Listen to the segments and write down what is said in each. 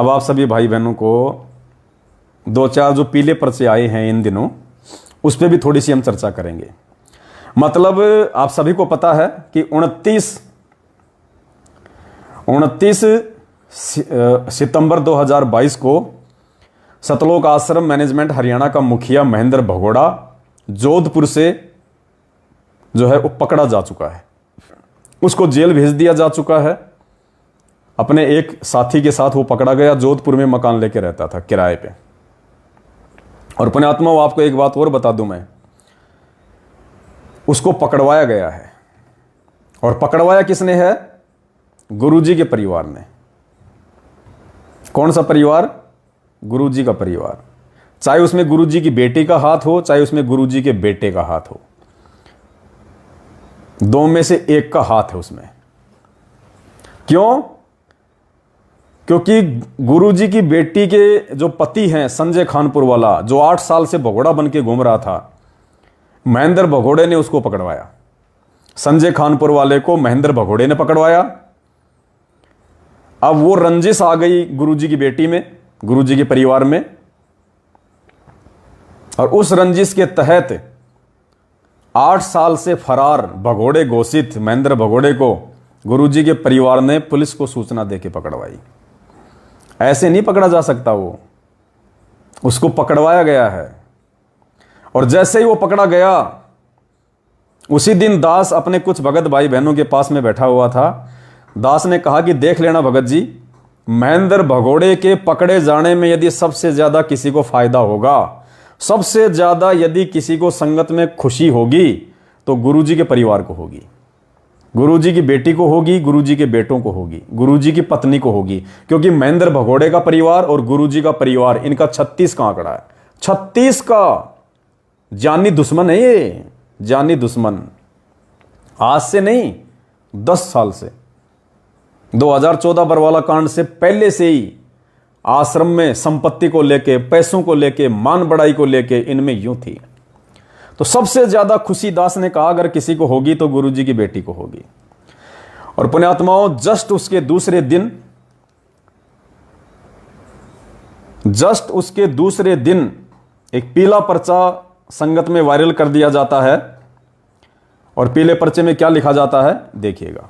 अब आप सभी भाई बहनों को दो चार जो पीले पर्चे आए हैं इन दिनों, उस पर भी थोड़ी सी हम चर्चा करेंगे। मतलब आप सभी को पता है कि 29 सितंबर 2022 को सतलोक आश्रम मैनेजमेंट हरियाणा का मुखिया महेंद्र भगोड़ा जोधपुर से जो है वो पकड़ा जा चुका है। उसको जेल भेज दिया जा चुका है। अपने एक साथी के साथ वो पकड़ा गया, जोधपुर में मकान लेके रहता था किराए पे। और पुण्यात्मा, आपको एक बात और बता दूं मैं, उसको पकड़वाया गया है। और पकड़वाया किसने है? गुरुजी के परिवार ने। कौन सा परिवार? गुरुजी का परिवार। चाहे उसमें गुरुजी की बेटी का हाथ हो, चाहे उसमें गुरुजी के बेटे का हाथ हो, दो में से एक का हाथ है उसमें। क्यों? क्योंकि गुरुजी की बेटी के जो पति हैं संजय खानपुर वाला, जो 8 साल से भगोड़ा बन के घूम रहा था, महेंद्र भगोड़े ने उसको पकड़वाया। संजय खानपुर वाले को महेंद्र भगोड़े ने पकड़वाया। अब वो रंजिश आ गई गुरुजी की बेटी में, गुरुजी के परिवार में, और उस रंजिश के तहत 8 साल से फरार भगोड़े घोषित महेंद्र भगोड़े को गुरुजी के परिवार ने पुलिस को सूचना देके पकड़वाई। ऐसे नहीं पकड़ा जा सकता, वो उसको पकड़वाया गया है। और जैसे ही वो पकड़ा गया, उसी दिन दास अपने कुछ भगत भाई बहनों के पास में बैठा हुआ था। दास ने कहा कि देख लेना भगत जी, महेंद्र भगोड़े के पकड़े जाने में यदि सबसे ज्यादा किसी को फायदा होगा, सबसे ज्यादा यदि किसी को संगत में खुशी होगी, तो गुरुजी के परिवार को होगी, गुरुजी की बेटी को होगी, गुरुजी के बेटों को होगी, गुरुजी की पत्नी को होगी। क्योंकि महेंद्र भगोड़े का परिवार और गुरुजी का परिवार, इनका 36 का आंकड़ा है। 36 का जानी दुश्मन है ये, जानी दुश्मन। आज से नहीं, 10 साल से, 2014 बरवाला कांड से पहले से ही आश्रम में संपत्ति को लेके, पैसों को लेके, मान बढ़ाई को लेके इनमें यूं थी। तो सबसे ज्यादा खुशी दास ने कहा अगर किसी को होगी तो गुरुजी की बेटी को होगी। और पुण्यात्माओं, जस्ट उसके दूसरे दिन एक पीला पर्चा संगत में वायरल कर दिया जाता है। और पीले पर्चे में क्या लिखा जाता है देखिएगा,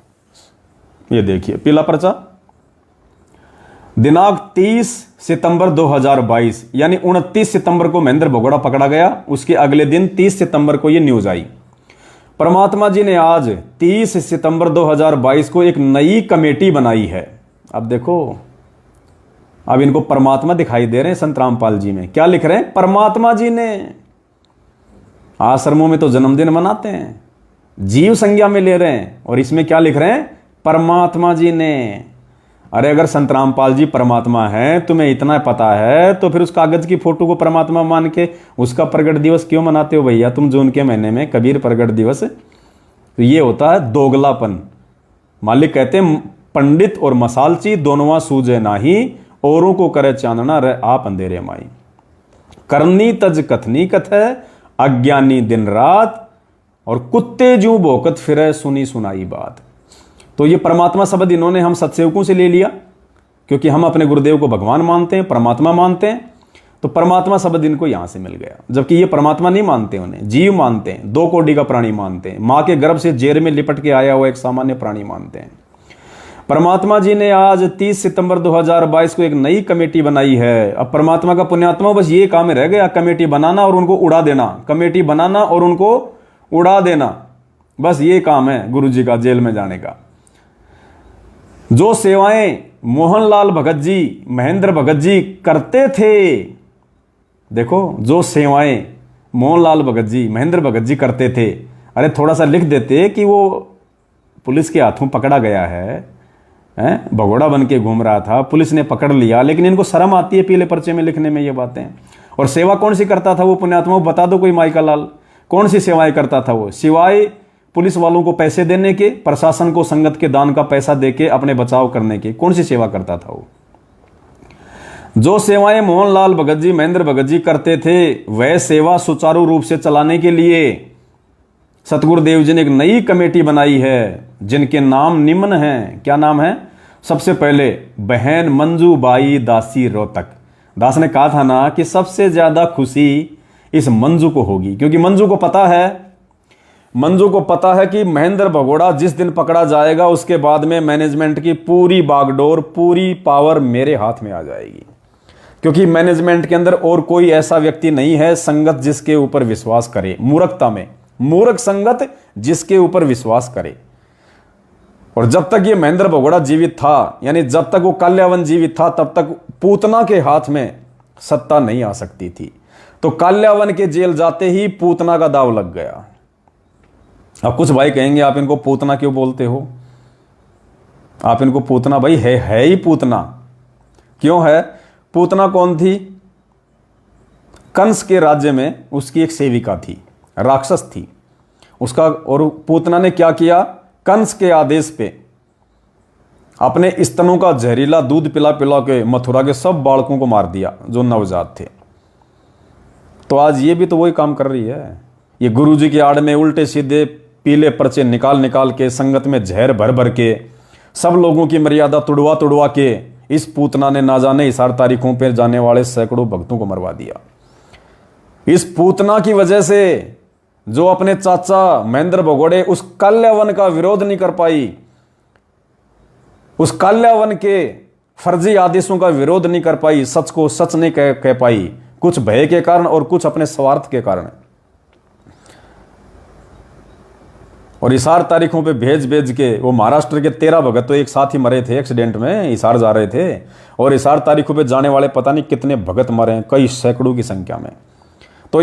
ये देखिए पीला पर्चा। दिनांक 30 सितंबर 2022, यानी 29 सितंबर को महेंद्र भगोड़ा पकड़ा गया। उसके अगले दिन 30 सितंबर को यह न्यूज आई। परमात्मा जी ने आज 30 सितंबर 2022 को एक नई कमेटी बनाई है। अब देखो, अब इनको परमात्मा दिखाई दे रहे हैं संत रामपाल जी में। क्या लिख रहे हैं? परमात्मा जी ने। आश्रमों में तो जन्मदिन मनाते हैं, जीव संज्ञा में ले रहे हैं, और इसमें क्या लिख रहे हैं? परमात्मा जी ने। अरे अगर संत रामपाल जी परमात्मा है, तुम्हें इतना पता है, तो फिर उस कागज की फोटो को परमात्मा मान के उसका प्रगट दिवस क्यों मनाते हो भैया तुम जून के महीने में, कबीर प्रगट दिवस? तो ये होता है दोगलापन। मालिक कहते हैं पंडित और मसालची दोनों सूझे नाही, औरों को करे चांदना रहे आप अंधेरे माई। करनी तज कथनी कथ है, अज्ञानी दिन रात, और कुत्ते जू भोकत फिरे सुनी सुनाई बात। तो ये परमात्मा शब्द इन्होंने हम सत्सेवकों से ले लिया, क्योंकि हम अपने गुरुदेव को भगवान मानते हैं, परमात्मा मानते हैं। तो परमात्मा शब्द इनको यहां से मिल गया, जबकि ये परमात्मा नहीं मानते, उन्हें जीव मानते हैं, 2 कोटि का प्राणी मानते हैं, मां के गर्भ से जेर में लिपट के आया हुआ एक सामान्य प्राणी मानते हैं। परमात्मा जी ने आज 30 सितंबर 2022 को एक नई कमेटी बनाई है। अब परमात्मा का पुण्यात्मा बस ये काम रह गया, कमेटी बनाना और उनको उड़ा देना, कमेटी बनाना और उनको उड़ा देना, बस ये काम है गुरुजी का जेल में जाने का। जो सेवाएं मोहनलाल भगत जी, महेंद्र भगत जी करते थे, देखो जो सेवाएं मोहनलाल भगत जी, महेंद्र भगत जी करते थे, अरे थोड़ा सा लिख देते कि वो पुलिस के हाथों पकड़ा गया है, भगोड़ा बन के घूम रहा था, पुलिस ने पकड़ लिया, लेकिन इनको शर्म आती है पीले पर्चे में लिखने में ये बातें। और सेवा कौन सी करता था वो पुण्यात्मा, बता दो कोई माइका लाल, कौन सी सेवाएं करता था वो? सिवाय पुलिस वालों को पैसे देने के, प्रशासन को संगत के दान का पैसा देके अपने बचाव करने के, कौन सी सेवा करता था वो? जो सेवाएं मोहनलाल भगत जी, महेंद्र भगत जी करते थे, वह सेवा सुचारू रूप से चलाने के लिए सतगुरुदेव जी ने एक नई कमेटी बनाई है, जिनके नाम निम्न हैं। क्या नाम है? सबसे पहले बहन मंजू बाई दासी रोहतक। दास ने कहा था ना कि सबसे ज्यादा खुशी इस मंजू को होगी, क्योंकि मंजू को पता है कि महेंद्र भगोड़ा जिस दिन पकड़ा जाएगा उसके बाद में मैनेजमेंट की पूरी बागडोर, पूरी पावर मेरे हाथ में आ जाएगी, क्योंकि मैनेजमेंट के अंदर और कोई ऐसा व्यक्ति नहीं है संगत जिसके ऊपर विश्वास करे। मूर्खता में मूर्ख संगत जिसके ऊपर विश्वास करे। और जब तक ये महेंद्र भगोड़ा जीवित था, यानी जब तक वो काल्यावन जीवित था, तब तक पूतना के हाथ में सत्ता नहीं आ सकती थी। तो काल्यावन के जेल जाते ही पूतना का दाव लग गया। अब कुछ भाई कहेंगे आप इनको पूतना क्यों बोलते हो? आप इनको पूतना, भाई है ही पूतना। क्यों है? पूतना कौन थी? कंस के राज्य में उसकी एक सेविका थी, राक्षस थी उसका। और पूतना ने क्या किया? कंस के आदेश पे अपने स्तनों का जहरीला दूध पिला पिला के मथुरा के सब बालकों को मार दिया जो नवजात थे। तो आज ये भी तो वही काम कर रही है। ये गुरुजी की आड़ में उल्टे सीधे पीले पर्चे निकाल निकाल के, संगत में जहर भर भर के, सब लोगों की मर्यादा तुड़वा तुड़वा के इस पूतना ने ना जाने हिसार तारीखों पर जाने वाले सैकड़ों भक्तों को मरवा दिया। इस पूतना की वजह से जो अपने चाचा महेंद्र भगोड़े उस काल्यावन का विरोध नहीं कर पाई, उस काल्यावन के फर्जी आदेशों का विरोध नहीं कर पाई, सच को सच नहीं कह पाई, कुछ भय के कारण और कुछ अपने स्वार्थ के कारण। और हिसार तारीखों पे भेज भेज के वो महाराष्ट्र के 13 भगत तो एक साथ ही मरे थे एक्सीडेंट में, हिसार जा रहे थे। और हिसार तारीखों पे जाने वाले पता नहीं कितने भगत मरे हैं, कई सैकड़ों की संख्या में। तो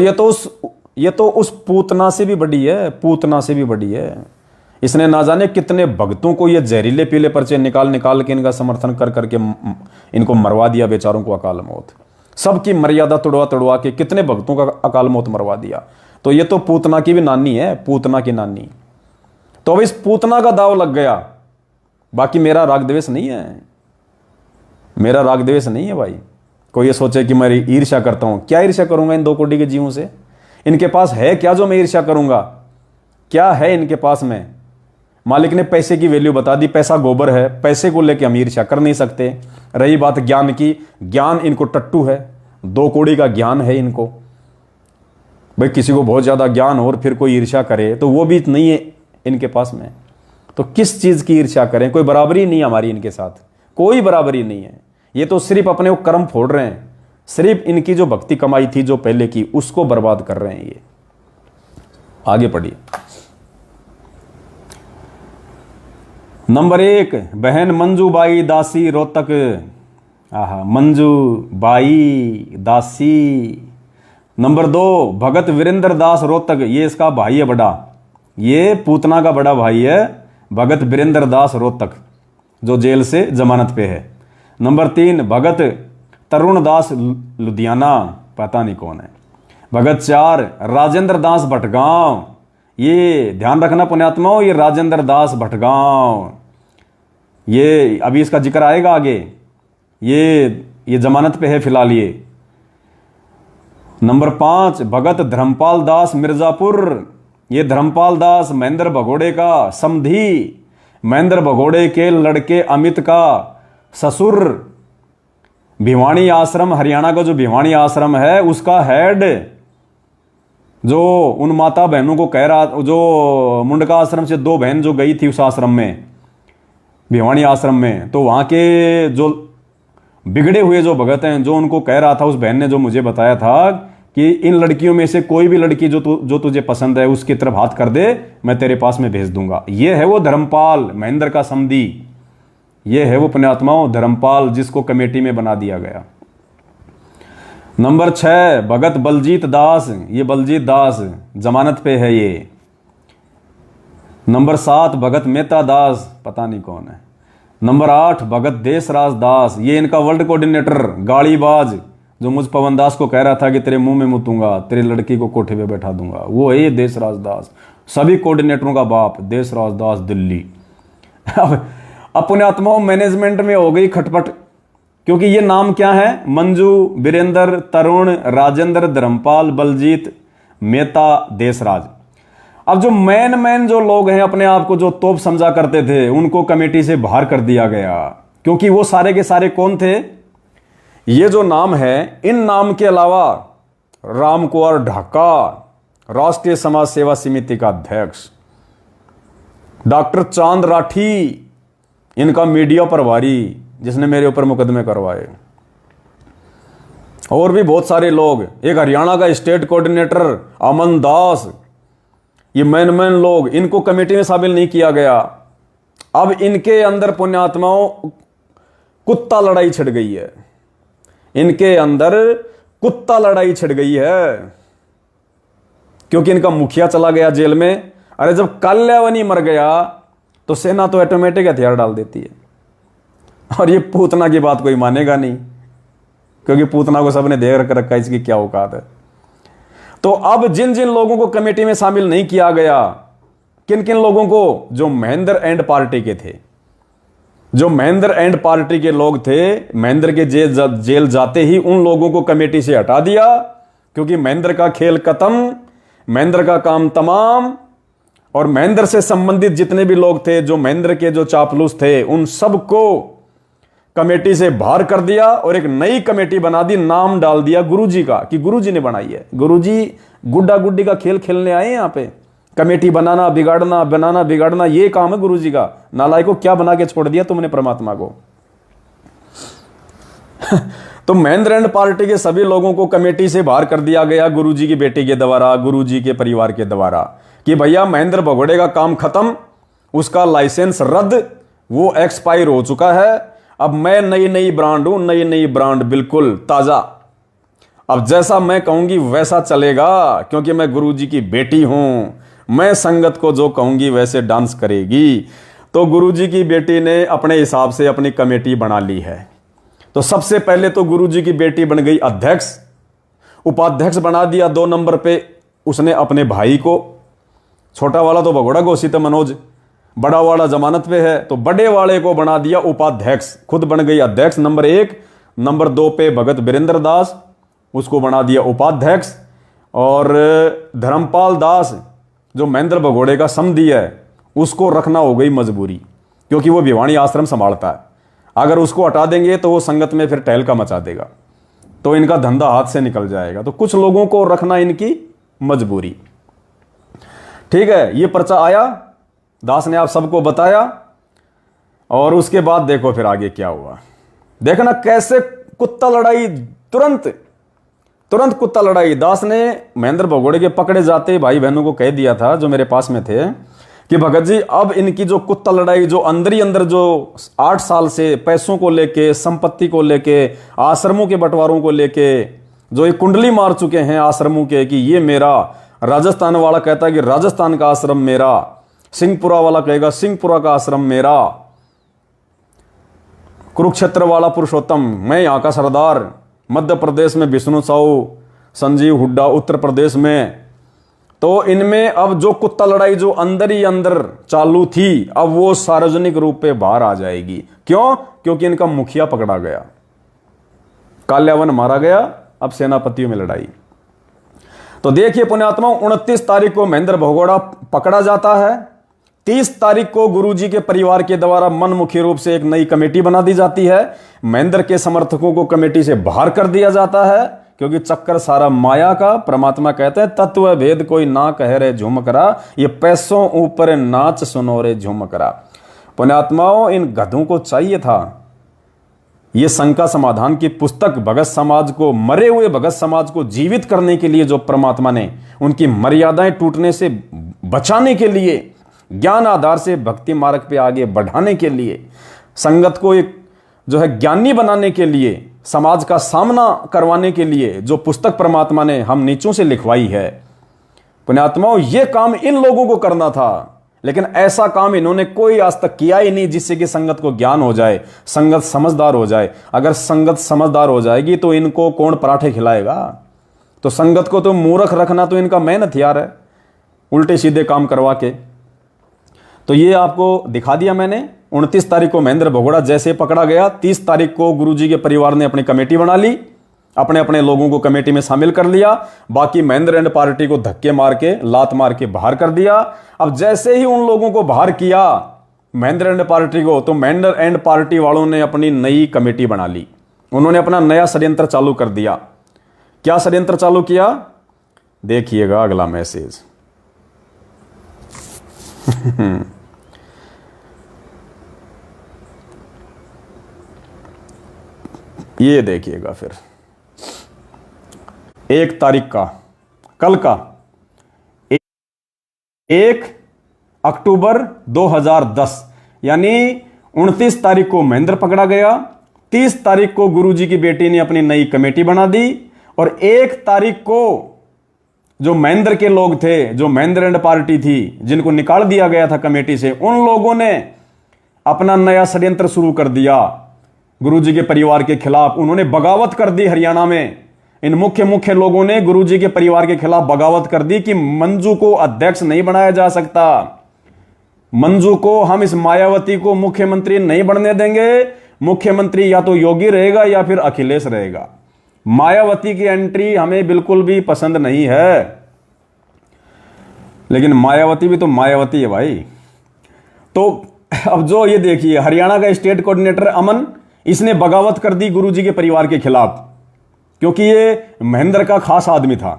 ये तो उस पूतना से भी बड़ी है, पूतना से भी बड़ी है। इसने ना जाने कितने भक्तों को ये जहरीले पीले पर्चे निकाल निकाल के इनका समर्थन कर करके इनको मरवा दिया, बेचारों को अकाल मौत। सबकी मर्यादा तुड़वा तुड़वा के कितने भक्तों का अकाल मौत मरवा दिया। तो ये तो पूतना की भी नानी है, पूतना की नानी। तो अब इस पूतना का दाव लग गया। बाकी मेरा राग द्वेष नहीं है, मेरा राग द्वेष नहीं है भाई। कोई ये सोचे कि मैं ईर्ष्या करता हूं, क्या ईर्ष्या करूंगा इन 2 कोटि के जीवों से? इनके पास है क्या जो मैं ईर्ष्या करूंगा? क्या है इनके पास में? मालिक ने पैसे की वैल्यू बता दी, पैसा गोबर है, पैसे को लेके हम ईर्ष्या कर नहीं सकते। रही बात ज्ञान की, ज्ञान इनको टट्टू है, 2 कौड़ी का ज्ञान है इनको। भाई किसी को बहुत ज्यादा ज्ञान और फिर कोई ईर्ष्या करे तो वो भी नहीं है इनके पास में। तो किस चीज की ईर्ष्या करें? कोई बराबरी नहीं हमारी इनके साथ, कोई बराबरी नहीं है। ये तो सिर्फ अपने वो कर्म फोड़ रहे हैं, सिर्फ इनकी जो भक्ति कमाई थी जो पहले की, उसको बर्बाद कर रहे हैं ये। आगे पढ़िए। नंबर 1 बहन मंजू बाई दासी रोहतक। आहा, मंजू बाई दासी। नंबर 2 भगत वीरेंद्र दास रोहतक, ये इसका भाई है बड़ा, ये पूतना का बड़ा भाई है भगत वीरेंद्र दास रोहतक, जो जेल से जमानत पे है। नंबर 3 भगत तरुण दास लुधियाना, पता नहीं कौन है। भगत 4 राजेंद्र दास भटगांव, ये ध्यान रखना पुण्यात्माओं, ये राजेंद्र दास भटगांव, ये अभी इसका जिक्र आएगा आगे। ये जमानत पे है फिलहाल ये। नंबर 5 भगत धर्मपाल दास मिर्जापुर, ये धर्मपाल दास महेंद्र भगोड़े का समधी, महेंद्र भगोड़े के लड़के अमित का ससुर। भिवानी आश्रम, हरियाणा का जो भिवानी आश्रम है उसका हेड, जो उन माता बहनों को कह रहा, जो मुंडका आश्रम से 2 बहन जो गई थी उस आश्रम में, भिवानी आश्रम में, तो वहां के जो बिगड़े हुए जो भगत हैं, जो उनको कह रहा था, उस बहन ने जो मुझे बताया था कि इन लड़कियों में से कोई भी लड़की जो तुझे पसंद है उसकी तरफ हाथ कर दे, मैं तेरे पास में भेज दूंगा। ये है वो धर्मपाल, महेंद्र का समधी, ये है वो पुण्यात्माओं धर्मपाल, जिसको कमेटी में बना दिया गया। नंबर 6 भगत बलजीत दास, ये बलजीत दास जमानत पे है ये। नंबर 7 भगत मेहता दास, पता नहीं कौन है। नंबर 8 भगत देशराज दास, ये इनका वर्ल्ड कोऑर्डिनेटर, गाड़ीबाज, जो मुझ पवन दास को कह रहा था कि तेरे मुंह में मुतूंगा, तेरी लड़की को कोठे पे बैठा दूंगा, वो है ये देशराज दास। सभी कोऑर्डिनेटरों का बाप देशराज दास दिल्ली। अब पुण्यात्माओं मैनेजमेंट में हो गई खटपट, क्योंकि ये नाम क्या है? मंजू, वीरेंद्र, तरुण, राजेंद्र, धर्मपाल, बलजीत, मेहता, देशराज। अब जो मैन जो लोग हैं, अपने आप को जो तोप समझा करते थे, उनको कमेटी से बाहर कर दिया गया। क्योंकि वो सारे के सारे कौन थे? ये जो नाम है, इन नाम के अलावा राम कुंवर ढाका, राष्ट्रीय समाज सेवा समिति का अध्यक्ष, डॉक्टर चांद राठी, इनका मीडिया प्रभारी जिसने मेरे ऊपर मुकदमे करवाए, और भी बहुत सारे लोग, एक हरियाणा का स्टेट कोऑर्डिनेटर अमन दास, ये मैन लोग, इनको कमेटी में शामिल नहीं किया गया। अब इनके अंदर पुण्यात्माओं कुत्ता लड़ाई छिड़ गई है, इनके अंदर कुत्ता लड़ाई छिड़ गई है, क्योंकि इनका मुखिया चला गया जेल में। अरे जब काल्यावनी मर गया तो सेना तो ऑटोमेटिक हथियार डाल देती है, और ये पूतना की बात कोई मानेगा नहीं, क्योंकि पूतना को सबने देख रखा है इसकी क्या औकात है। तो अब जिन जिन लोगों को कमेटी में शामिल नहीं किया गया, किन किन लोगों को? जो महेंद्र एंड पार्टी के थे, जो महेंद्र एंड पार्टी के लोग थे, महेंद्र के जेल जाते ही उन लोगों को कमेटी से हटा दिया, क्योंकि महेंद्र का खेल खत्म, महेंद्र का काम तमाम। और महेंद्र से संबंधित जितने भी लोग थे, जो महेंद्र के जो चापलूस थे, उन सबको कमेटी से बाहर कर दिया और एक नई कमेटी बना दी, नाम डाल दिया गुरुजी का, कि गुरुजी ने बनाई है। गुरुजी गुड्डा गुड्डी का खेल खेलने आए यहां पे, कमेटी बनाना बिगाड़ना, बनाना बिगाड़ना, ये काम है गुरुजी का। नालायकों, क्या बना के छोड़ दिया तुमने परमात्मा को? तो महेंद्र एंड पार्टी के सभी लोगों को कमेटी से बाहर कर दिया गया गुरुजी की बेटी के द्वारा, गुरुजी के परिवार के द्वारा, कि भैया महेंद्र भगोड़े का काम खत्म, उसका लाइसेंस रद्द, वो एक्सपायर हो चुका है। अब मैं नई ब्रांड हूं, नई ब्रांड, बिल्कुल ताजा। अब जैसा मैं कहूंगी वैसा चलेगा, क्योंकि मैं गुरुजी की बेटी हूं, मैं संगत को जो कहूंगी वैसे डांस करेगी। तो गुरुजी की बेटी ने अपने हिसाब से अपनी कमेटी बना ली है। तो सबसे पहले तो गुरुजी की बेटी बन गई अध्यक्ष, उपाध्यक्ष बना दिया 2 नंबर पे उसने अपने भाई को। छोटा वाला तो भगोड़ा घोषित है मनोज, बड़ा वाला जमानत पे है, तो बड़े वाले को बना दिया उपाध्यक्ष, खुद बन गई अध्यक्ष नंबर 1। नंबर 2 पे भगत वीरेंद्र दास, उसको बना दिया उपाध्यक्ष। और धर्मपाल दास जो महेंद्र भगोड़े का समधी है, उसको रखना हो गई मजबूरी, क्योंकि वो भिवानी आश्रम संभालता है। अगर उसको हटा देंगे तो वो संगत में फिर टहलका मचा देगा, तो इनका धंधा हाथ से निकल जाएगा। तो कुछ लोगों को रखना इनकी मजबूरी। ठीक है, ये पर्चा आया, दास ने आप सबको बताया, और उसके बाद देखो फिर आगे क्या हुआ। देखना कैसे कुत्ता लड़ाई, तुरंत कुत्ता लड़ाई। दास ने महेंद्र भगोड़े के पकड़े जाते भाई बहनों को कह दिया था, जो मेरे पास में थे, कि भगत जी अब इनकी जो कुत्ता लड़ाई, जो अंदर ही अंदर जो 8 साल से पैसों को लेके, संपत्ति को लेके, आश्रमों के बंटवारों को लेके जो एक कुंडली मार चुके हैं आश्रमों के, कि ये मेरा, राजस्थान वाला कहता है कि राजस्थान का आश्रम मेरा, सिंहपुरा वाला कहेगा सिंहपुरा का आश्रम मेरा, कुरुक्षेत्र वाला पुरुषोत्तम, मैं यहां का सरदार, मध्य प्रदेश में विष्णु साहू, संजीव हुड्डा उत्तर प्रदेश में। तो इनमें अब जो कुत्ता लड़ाई जो अंदर ही अंदर चालू थी, अब वो सार्वजनिक रूप पे बाहर आ जाएगी। क्यों? क्योंकि इनका मुखिया पकड़ा गया, काल्यावन मारा गया, अब सेनापतियों में लड़ाई। तो देखिए पुण्यात्मा, 29 तारीख को महेंद्र भगोड़ा पकड़ा जाता है। 30 तारीख को गुरुजी के परिवार के द्वारा मनमुखी रूप से एक नई कमेटी बना दी जाती है। महेंद्र के समर्थकों को कमेटी से बाहर कर दिया जाता है, क्योंकि चक्कर सारा माया का। परमात्मा कहते हैं तत्व भेद कोई ना कह रे झुमकरा, ये पैसों ऊपर नाच सुनो रे झुमकरा। पुण्यात्माओं, इन गधों को चाहिए था ये शंका समाधान की पुस्तक, भगत समाज को, मरे हुए भगत समाज को जीवित करने के लिए, जो परमात्मा ने उनकी मर्यादाएं टूटने से बचाने के लिए, ज्ञान आधार से भक्ति मार्ग पे आगे बढ़ाने के लिए, संगत को एक जो है ज्ञानी बनाने के लिए, समाज का सामना करवाने के लिए जो पुस्तक परमात्मा ने हम नीचों से लिखवाई है। पुण्यात्माओं, ये काम इन लोगों को करना था, लेकिन ऐसा काम इन्होंने कोई आज तक किया ही नहीं जिससे कि संगत को ज्ञान हो जाए, संगत समझदार हो जाए। अगर संगत समझदार हो जाएगी तो इनको कौन पराठे खिलाएगा? तो संगत को तो मूर्ख रखना तो इनका मेन हथियार है, उल्टे सीधे काम करवा के। तो ये आपको दिखा दिया मैंने। 29 तारीख को महेंद्र भगोड़ा जैसे पकड़ा गया, 30 तारीख को गुरुजी के परिवार ने अपनी कमेटी बना ली, अपने अपने लोगों को कमेटी में शामिल कर लिया। बाकी महेंद्र एंड पार्टी को धक्के मार के, लात मार के बाहर कर दिया। अब जैसे ही उन लोगों को बाहर किया, महेंद्र एंड पार्टी को, तो महेंद्र एंड पार्टी वालों ने अपनी नई कमेटी बना ली। उन्होंने अपना नया षड्यंत्र चालू कर दिया। क्या षड्यंत्र चालू किया, देखिएगा अगला मैसेज। ये देखिएगा फिर 1 तारीख का, कल का 1 अक्टूबर 2010, यानी 29 तारीख को महेंद्र पकड़ा गया, 30 तारीख को गुरुजी की बेटी ने अपनी नई कमेटी बना दी, और 1 तारीख को जो महेंद्र के लोग थे, जो महेंद्र एंड पार्टी थी, जिनको निकाल दिया गया था कमेटी से, उन लोगों ने अपना नया षड्यंत्र शुरू कर दिया गुरुजी के परिवार के खिलाफ। उन्होंने बगावत कर दी हरियाणा में। इन मुख्य लोगों ने गुरुजी के परिवार के खिलाफ बगावत कर दी कि मंजू को अध्यक्ष नहीं बनाया जा सकता, मंजू को, हम इस मायावती को मुख्यमंत्री नहीं बनने देंगे। मुख्यमंत्री या तो योगी रहेगा या फिर अखिलेश रहेगा। मायावती की एंट्री हमें बिल्कुल भी पसंद नहीं है, लेकिन मायावती भी तो मायावती है भाई। तो अब जो ये देखिए, हरियाणा का स्टेट कोऑर्डिनेटर अमन, इसने बगावत कर दी गुरुजी के परिवार के खिलाफ, क्योंकि ये महेंद्र का खास आदमी था,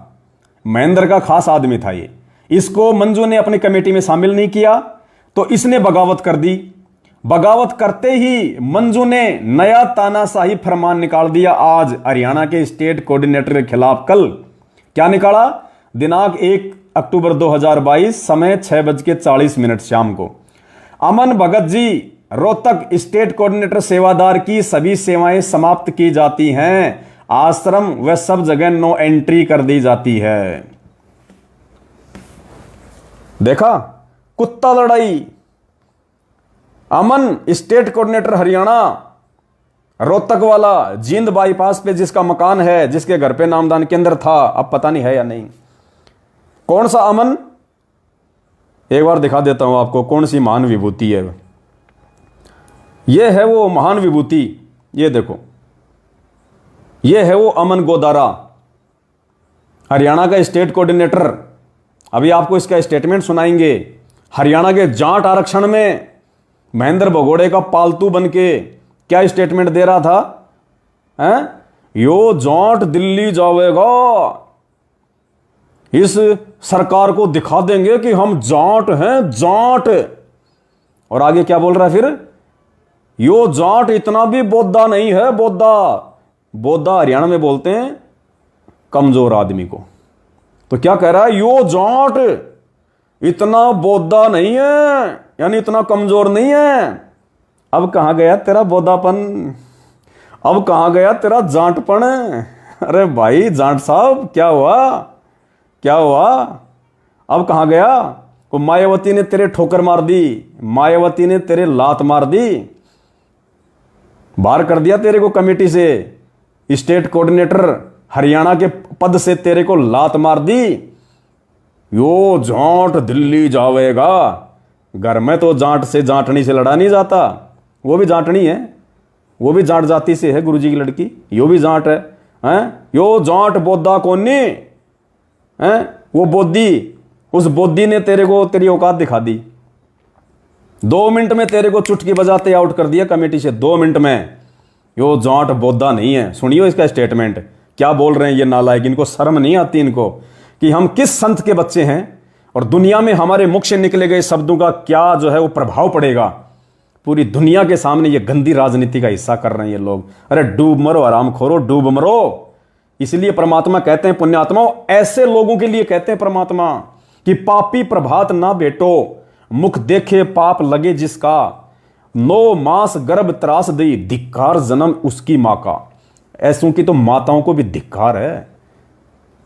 महेंद्र का खास आदमी था ये। इसको मंजू ने अपनी कमेटी में शामिल नहीं किया, तो इसने बगावत कर दी। बगावत करते ही मंजू ने नया तानाशाही फरमान निकाल दिया आज हरियाणा के स्टेट कोऑर्डिनेटर के खिलाफ। कल क्या निकाला, दिनांक 1 अक्टूबर 2022, समय 6:40 शाम को, अमन भगत जी, रोहतक स्टेट कोऑर्डिनेटर सेवादार की सभी सेवाएं समाप्त की जाती हैं, आश्रम व सब जगह नो एंट्री कर दी जाती है। देखा, कुत्ता लड़ाई। अमन स्टेट कोऑर्डिनेटर हरियाणा, रोहतक वाला, जींद बाईपास पे जिसका मकान है, जिसके घर पे नामदान केंद्र था, अब पता नहीं है या नहीं। कौन सा अमन, एक बार दिखा देता हूं आपको कौन सी महान विभूति है। यह है वो महान विभूति, ये देखो, यह है वो अमन गोदारा, हरियाणा का स्टेट कोऑर्डिनेटर। अभी आपको इसका स्टेटमेंट सुनाएंगे। हरियाणा के जाट आरक्षण में महेंद्र भगोड़े का पालतू बनके क्या स्टेटमेंट दे रहा था, हैं? यो जाट दिल्ली जावेगा, इस सरकार को दिखा देंगे कि हम जाट हैं, जाट। और आगे क्या बोल रहा है फिर, यो जाट इतना भी बोद्दा नहीं है, बोद्दा। बोद्दा हरियाणा में बोलते हैं कमजोर आदमी को। तो क्या कह रहा है, यो जाट इतना बोद्दा नहीं है, यानी इतना कमजोर नहीं है। अब कहां गया तेरा बोदापन, अब कहां गया तेरा जाटपन। अरे भाई जाट साहब, क्या हुआ, क्या हुआ, अब कहां गया। को मायावती ने तेरे ठोकर मार दी, मायावती ने तेरे लात मार दी, बाहर कर दिया तेरे को कमेटी से, स्टेट कोऑर्डिनेटर हरियाणा के पद से तेरे को लात मार दी। यो जाट दिल्ली जावेगा। घर में तो जाट से, जाटनी से लड़ा नहीं जाता, वो भी जाटनी है, वो भी जाट जाति से है, गुरुजी की लड़की, यो भी जाट है, हैं? यो जाट बोद्दा कौन हैं? वो बोद्दी, उस बोद्दी ने तेरे को तेरी औकात दिखा दी। 2 मिनट में तेरे को चुटकी बजाते आउट कर दिया कमेटी से, 2 मिनट में। यो जाट बोद्दा नहीं है। सुनियो इसका स्टेटमेंट, क्या बोल रहे हैं ये नालायक। इनको शर्म नहीं आती इनको, कि हम किस संत के बच्चे हैं और दुनिया में हमारे मुख से निकले गए शब्दों का क्या जो है वो प्रभाव पड़ेगा। पूरी दुनिया के सामने ये गंदी राजनीति का हिस्सा कर रहे हैं ये लोग। अरे डूब मरो आराम खोरो, डूब मरो। इसलिए परमात्मा कहते हैं पुण्यात्माओं, ऐसे लोगों के लिए कहते हैं परमात्मा कि पापी प्रभात ना बेटो, मुख देखे पाप लगे जिसका, 9 मास गर्भ त्रास दी, धिक्कार जन्म उसकी मां का। ऐसों की तो माताओं को भी धिक्कार है,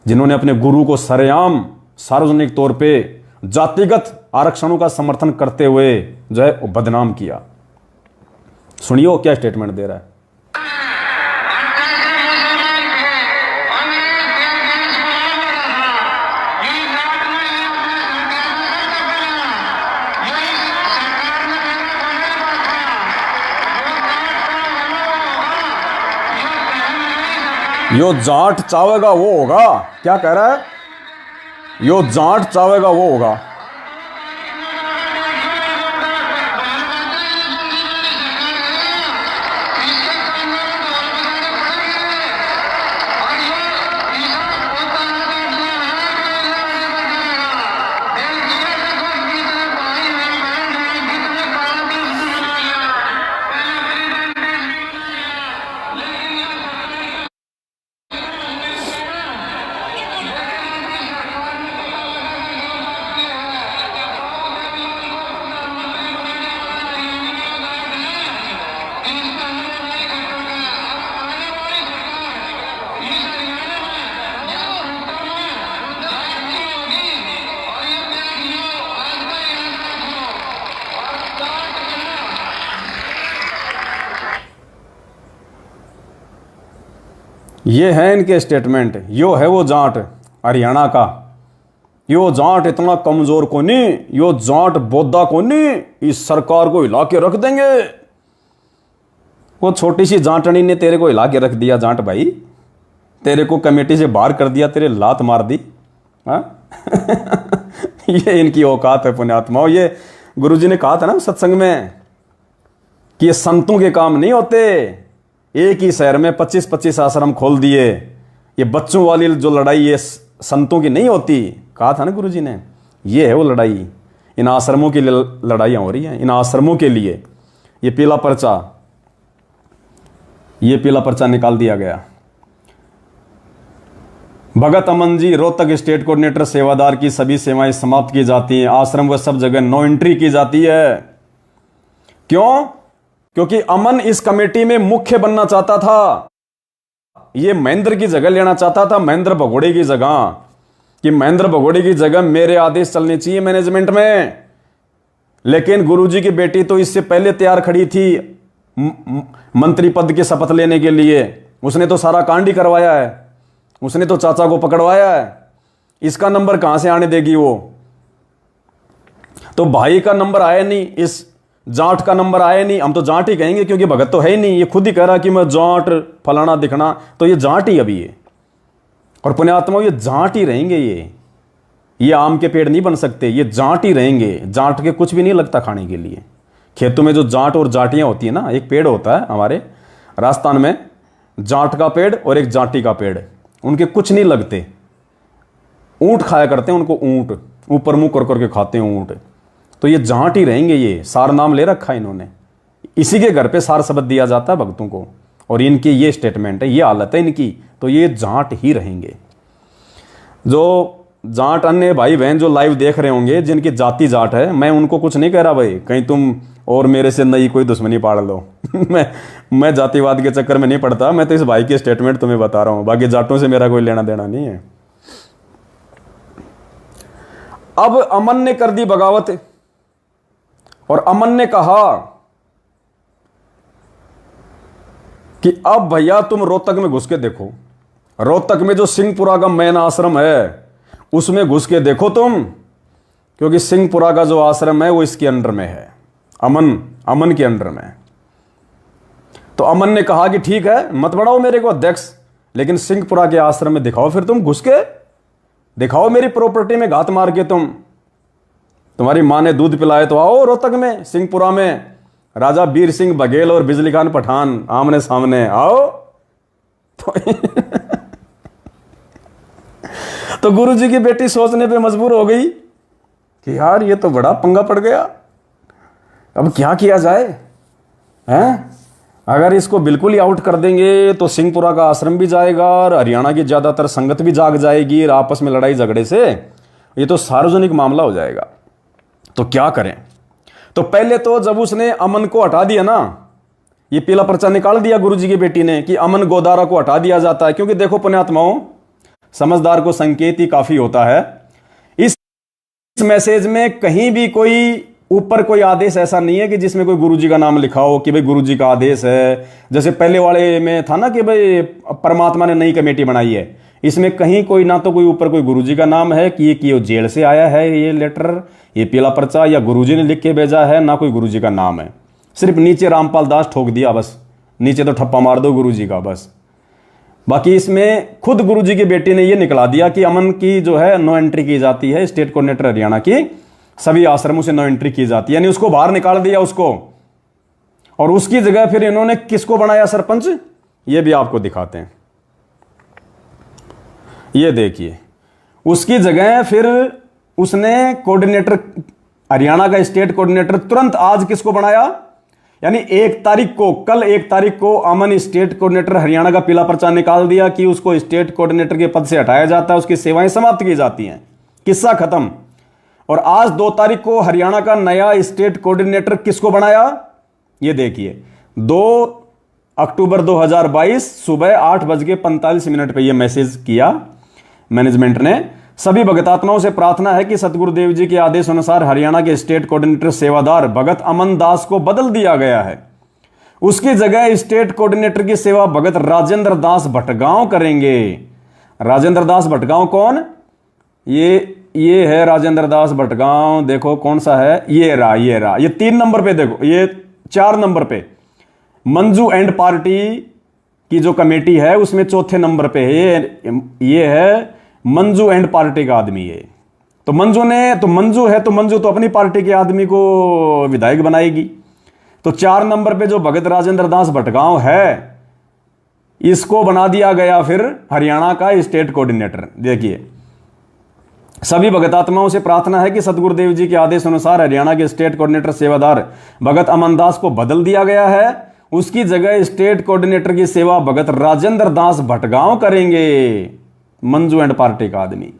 जिन्होंने अपने गुरु को सरेआम सार्वजनिक तौर पे जातिगत आरक्षणों का समर्थन करते हुए जो है बदनाम किया। सुनियो क्या स्टेटमेंट दे रहा है। यो जाट चावेगा वो होगा, क्या कह रहा है, यो जाट चावेगा वो होगा। ये है इनके स्टेटमेंट। यो है वो जाट हरियाणा का। यो जाट इतना कमजोर को नहीं, यो जाट बोदा को नहीं, इस सरकार को हिला के रख देंगे। वो छोटी सी जाटनी ने तेरे को हिला के रख दिया जाट भाई, तेरे को कमेटी से बाहर कर दिया, तेरे लात मार दी। हाँ ये इनकी औकात है पुण्यात्माओं। ये गुरुजी ने कहा था ना सत्संग में कि ये संतों के काम नहीं होते। एक ही शहर में 25-25 आश्रम खोल दिए। ये बच्चों वाली जो लड़ाई ये संतों की नहीं होती, कहा था ना गुरुजी ने। ये है वो लड़ाई, इन आश्रमों के लिए लड़ाइयाँ हो रही हैं, इन आश्रमों के लिए। ये पीला पर्चा निकाल दिया गया। भगत अमन जी रोहतक स्टेट कोऑर्डिनेटर सेवादार की सभी सेवाएं समाप्त की जाती हैं। आश्रम व सब जगह नो एंट्री की जाती है। क्यों? क्योंकि अमन इस कमेटी में मुख्य बनना चाहता था। ये महेंद्र की जगह लेना चाहता था, महेंद्र भगोड़े की जगह, कि महेंद्र भगोड़े की जगह मेरे आदेश चलने चाहिए मैनेजमेंट में। लेकिन गुरुजी की बेटी तो इससे पहले तैयार खड़ी थी मंत्री पद की शपथ लेने के लिए। उसने तो सारा कांड ही करवाया है, उसने तो चाचा को पकड़वाया है। इसका नंबर कहां से आने देगी वो? तो भाई का नंबर आया नहीं, इस जाट का नंबर आया नहीं। हम तो जाट ही कहेंगे क्योंकि भगत तो है ही नहीं। ये खुद ही कह रहा कि मैं जाट फलाना दिखना, तो ये जाट ही अभी है। और पुण्यात्माओं ये जाट ही रहेंगे। ये आम के पेड़ नहीं बन सकते, ये जाट ही रहेंगे। जाट के कुछ भी नहीं लगता खाने के लिए। खेतों में जो जाट और जाटियां होती है ना, एक पेड़ होता है हमारे राजस्थान में, जाट का पेड़ और एक जाटी का पेड़, उनके कुछ नहीं लगते। ऊंट खाया करते हैं उनको, ऊंट ऊपर मुंह कर करके खाते हैं ऊंट। तो ये जाट ही रहेंगे। ये सार नाम ले रखा है इन्होंने, इसी के घर पे सार शब्द दिया जाता है भक्तों को। और इनकी ये स्टेटमेंट है, ये हालत है इनकी, तो ये जाट ही रहेंगे। जो जाट अन्य भाई बहन जो लाइव देख रहे होंगे, जिनकी जाति जाट है, मैं उनको कुछ नहीं कह रहा भाई कहीं तुम और मेरे से नई कोई दुश्मनी पाड़ लो। मैं जातिवाद के चक्कर में नहीं पड़ता। मैं तो इस भाई की स्टेटमेंट तुम्हें बता रहा हूं, बाकी जाटों से मेरा कोई लेना देना नहीं है। अब अमन ने कर दी बगावत और अमन ने कहा कि अब भैया तुम रोहतक में घुस के देखो। रोहतक में जो सिंहपुरा का मैन आश्रम है उसमें घुस के देखो तुम, क्योंकि सिंहपुरा का जो आश्रम है वो इसके अंडर में है, अमन के अंडर में। तो अमन ने कहा कि ठीक है मत बढ़ाओ मेरे को अध्यक्ष, लेकिन सिंहपुरा के आश्रम में दिखाओ, फिर तुम घुस के दिखाओ मेरी प्रॉपर्टी में घात मार के। तुम्हारी मां ने दूध पिलाए तो आओ रोहतक में, सिंहपुरा में राजा वीर सिंह बघेल और बिजली खान पठान आमने सामने आओ। तो गुरुजी की बेटी सोचने पे मजबूर हो गई कि यार ये तो बड़ा पंगा पड़ गया, अब क्या किया जाए हैं? अगर इसको बिल्कुल ही आउट कर देंगे तो सिंहपुरा का आश्रम भी जाएगा और हरियाणा की ज्यादातर संगत भी जाग जाएगी और आपस में लड़ाई झगड़े से ये तो सार्वजनिक मामला हो जाएगा। तो क्या करें? तो पहले तो जब उसने अमन को हटा दिया ना, ये पीला पर्चा निकाल दिया गुरुजी की बेटी ने कि अमन गोदारा को हटा दिया जाता है। क्योंकि देखो पुण्यात्माओं, समझदार को संकेत ही काफी होता है। इस मैसेज में कहीं भी कोई ऊपर कोई आदेश ऐसा नहीं है कि जिसमें कोई गुरुजी का नाम लिखा हो कि भाई गुरुजी का आदेश है। जैसे पहले वाले में था ना कि भाई परमात्मा ने नई कमेटी बनाई है, इसमें कहीं कोई ना तो कोई ऊपर कोई गुरुजी का नाम है कि ये जेल से आया है ये लेटर, ये पीला पर्चा या गुरुजी ने लिख के भेजा है, ना कोई गुरुजी का नाम है। सिर्फ नीचे रामपाल दास ठोक दिया बस, नीचे तो ठप्पा मार दो गुरुजी का बस। बाकी इसमें खुद गुरुजी की बेटी ने ये निकला दिया कि अमन की जो है नो एंट्री की जाती है, स्टेट कोऑर्डिनेटर हरियाणा की सभी आश्रमों से नो एंट्री की जाती है, यानी उसको बाहर निकाल दिया उसको। और उसकी जगह फिर इन्होंने किसको बनाया सरपंच, ये भी आपको दिखाते हैं। ये देखिए, उसकी जगह फिर उसने कोऑर्डिनेटर हरियाणा का स्टेट कोऑर्डिनेटर तुरंत आज किसको बनाया, यानी 1 तारीख को, कल 1 तारीख को अमन स्टेट कोऑर्डिनेटर हरियाणा का पीला पर्चा निकाल दिया कि उसको स्टेट कोऑर्डिनेटर के पद से हटाया जाता है, उसकी सेवाएं समाप्त की जाती हैं, किस्सा खत्म। और आज 2 तारीख को हरियाणा का नया स्टेट कोऑर्डिनेटर किसको बनाया, ये देखिए 2 अक्टूबर 2022 सुबह 8:45 पे ये मैसेज किया मैनेजमेंट ने। सभी भगतात्माओं से प्रार्थना है कि सतगुरुदेव जी के आदेश अनुसार हरियाणा के स्टेट कोऑर्डिनेटर सेवादार भगत अमन दास को बदल दिया गया है। उसकी जगह स्टेट कोऑर्डिनेटर की सेवा भगत राजेंद्र दास भटगांव करेंगे। राजेंद्र दास भटगांव कौन? ये है राजेंद्र दास भटगांव। देखो कौन सा है, ये रहा ये 3 नंबर पे, देखो ये 4 नंबर पे मंजू एंड पार्टी की जो कमेटी है उसमें चौथे नंबर पे है। ये है मंजू एंड पार्टी का आदमी है। तो मंजू तो अपनी पार्टी के आदमी को विधायक बनाएगी। तो 4 नंबर पे जो भगत राजेंद्र दास भटगांव है, इसको बना दिया गया फिर हरियाणा का स्टेट कोऑर्डिनेटर। देखिए, सभी भगतात्माओं से प्रार्थना है कि सतगुरुदेव जी के आदेश अनुसार हरियाणा के स्टेट कोऑर्डिनेटर सेवादार भगत अमन दास को बदल दिया गया है। उसकी जगह स्टेट कोऑर्डिनेटर की सेवा भगत राजेंद्र दास भटगांव करेंगे, मंजू एंड पार्टी का आदमी।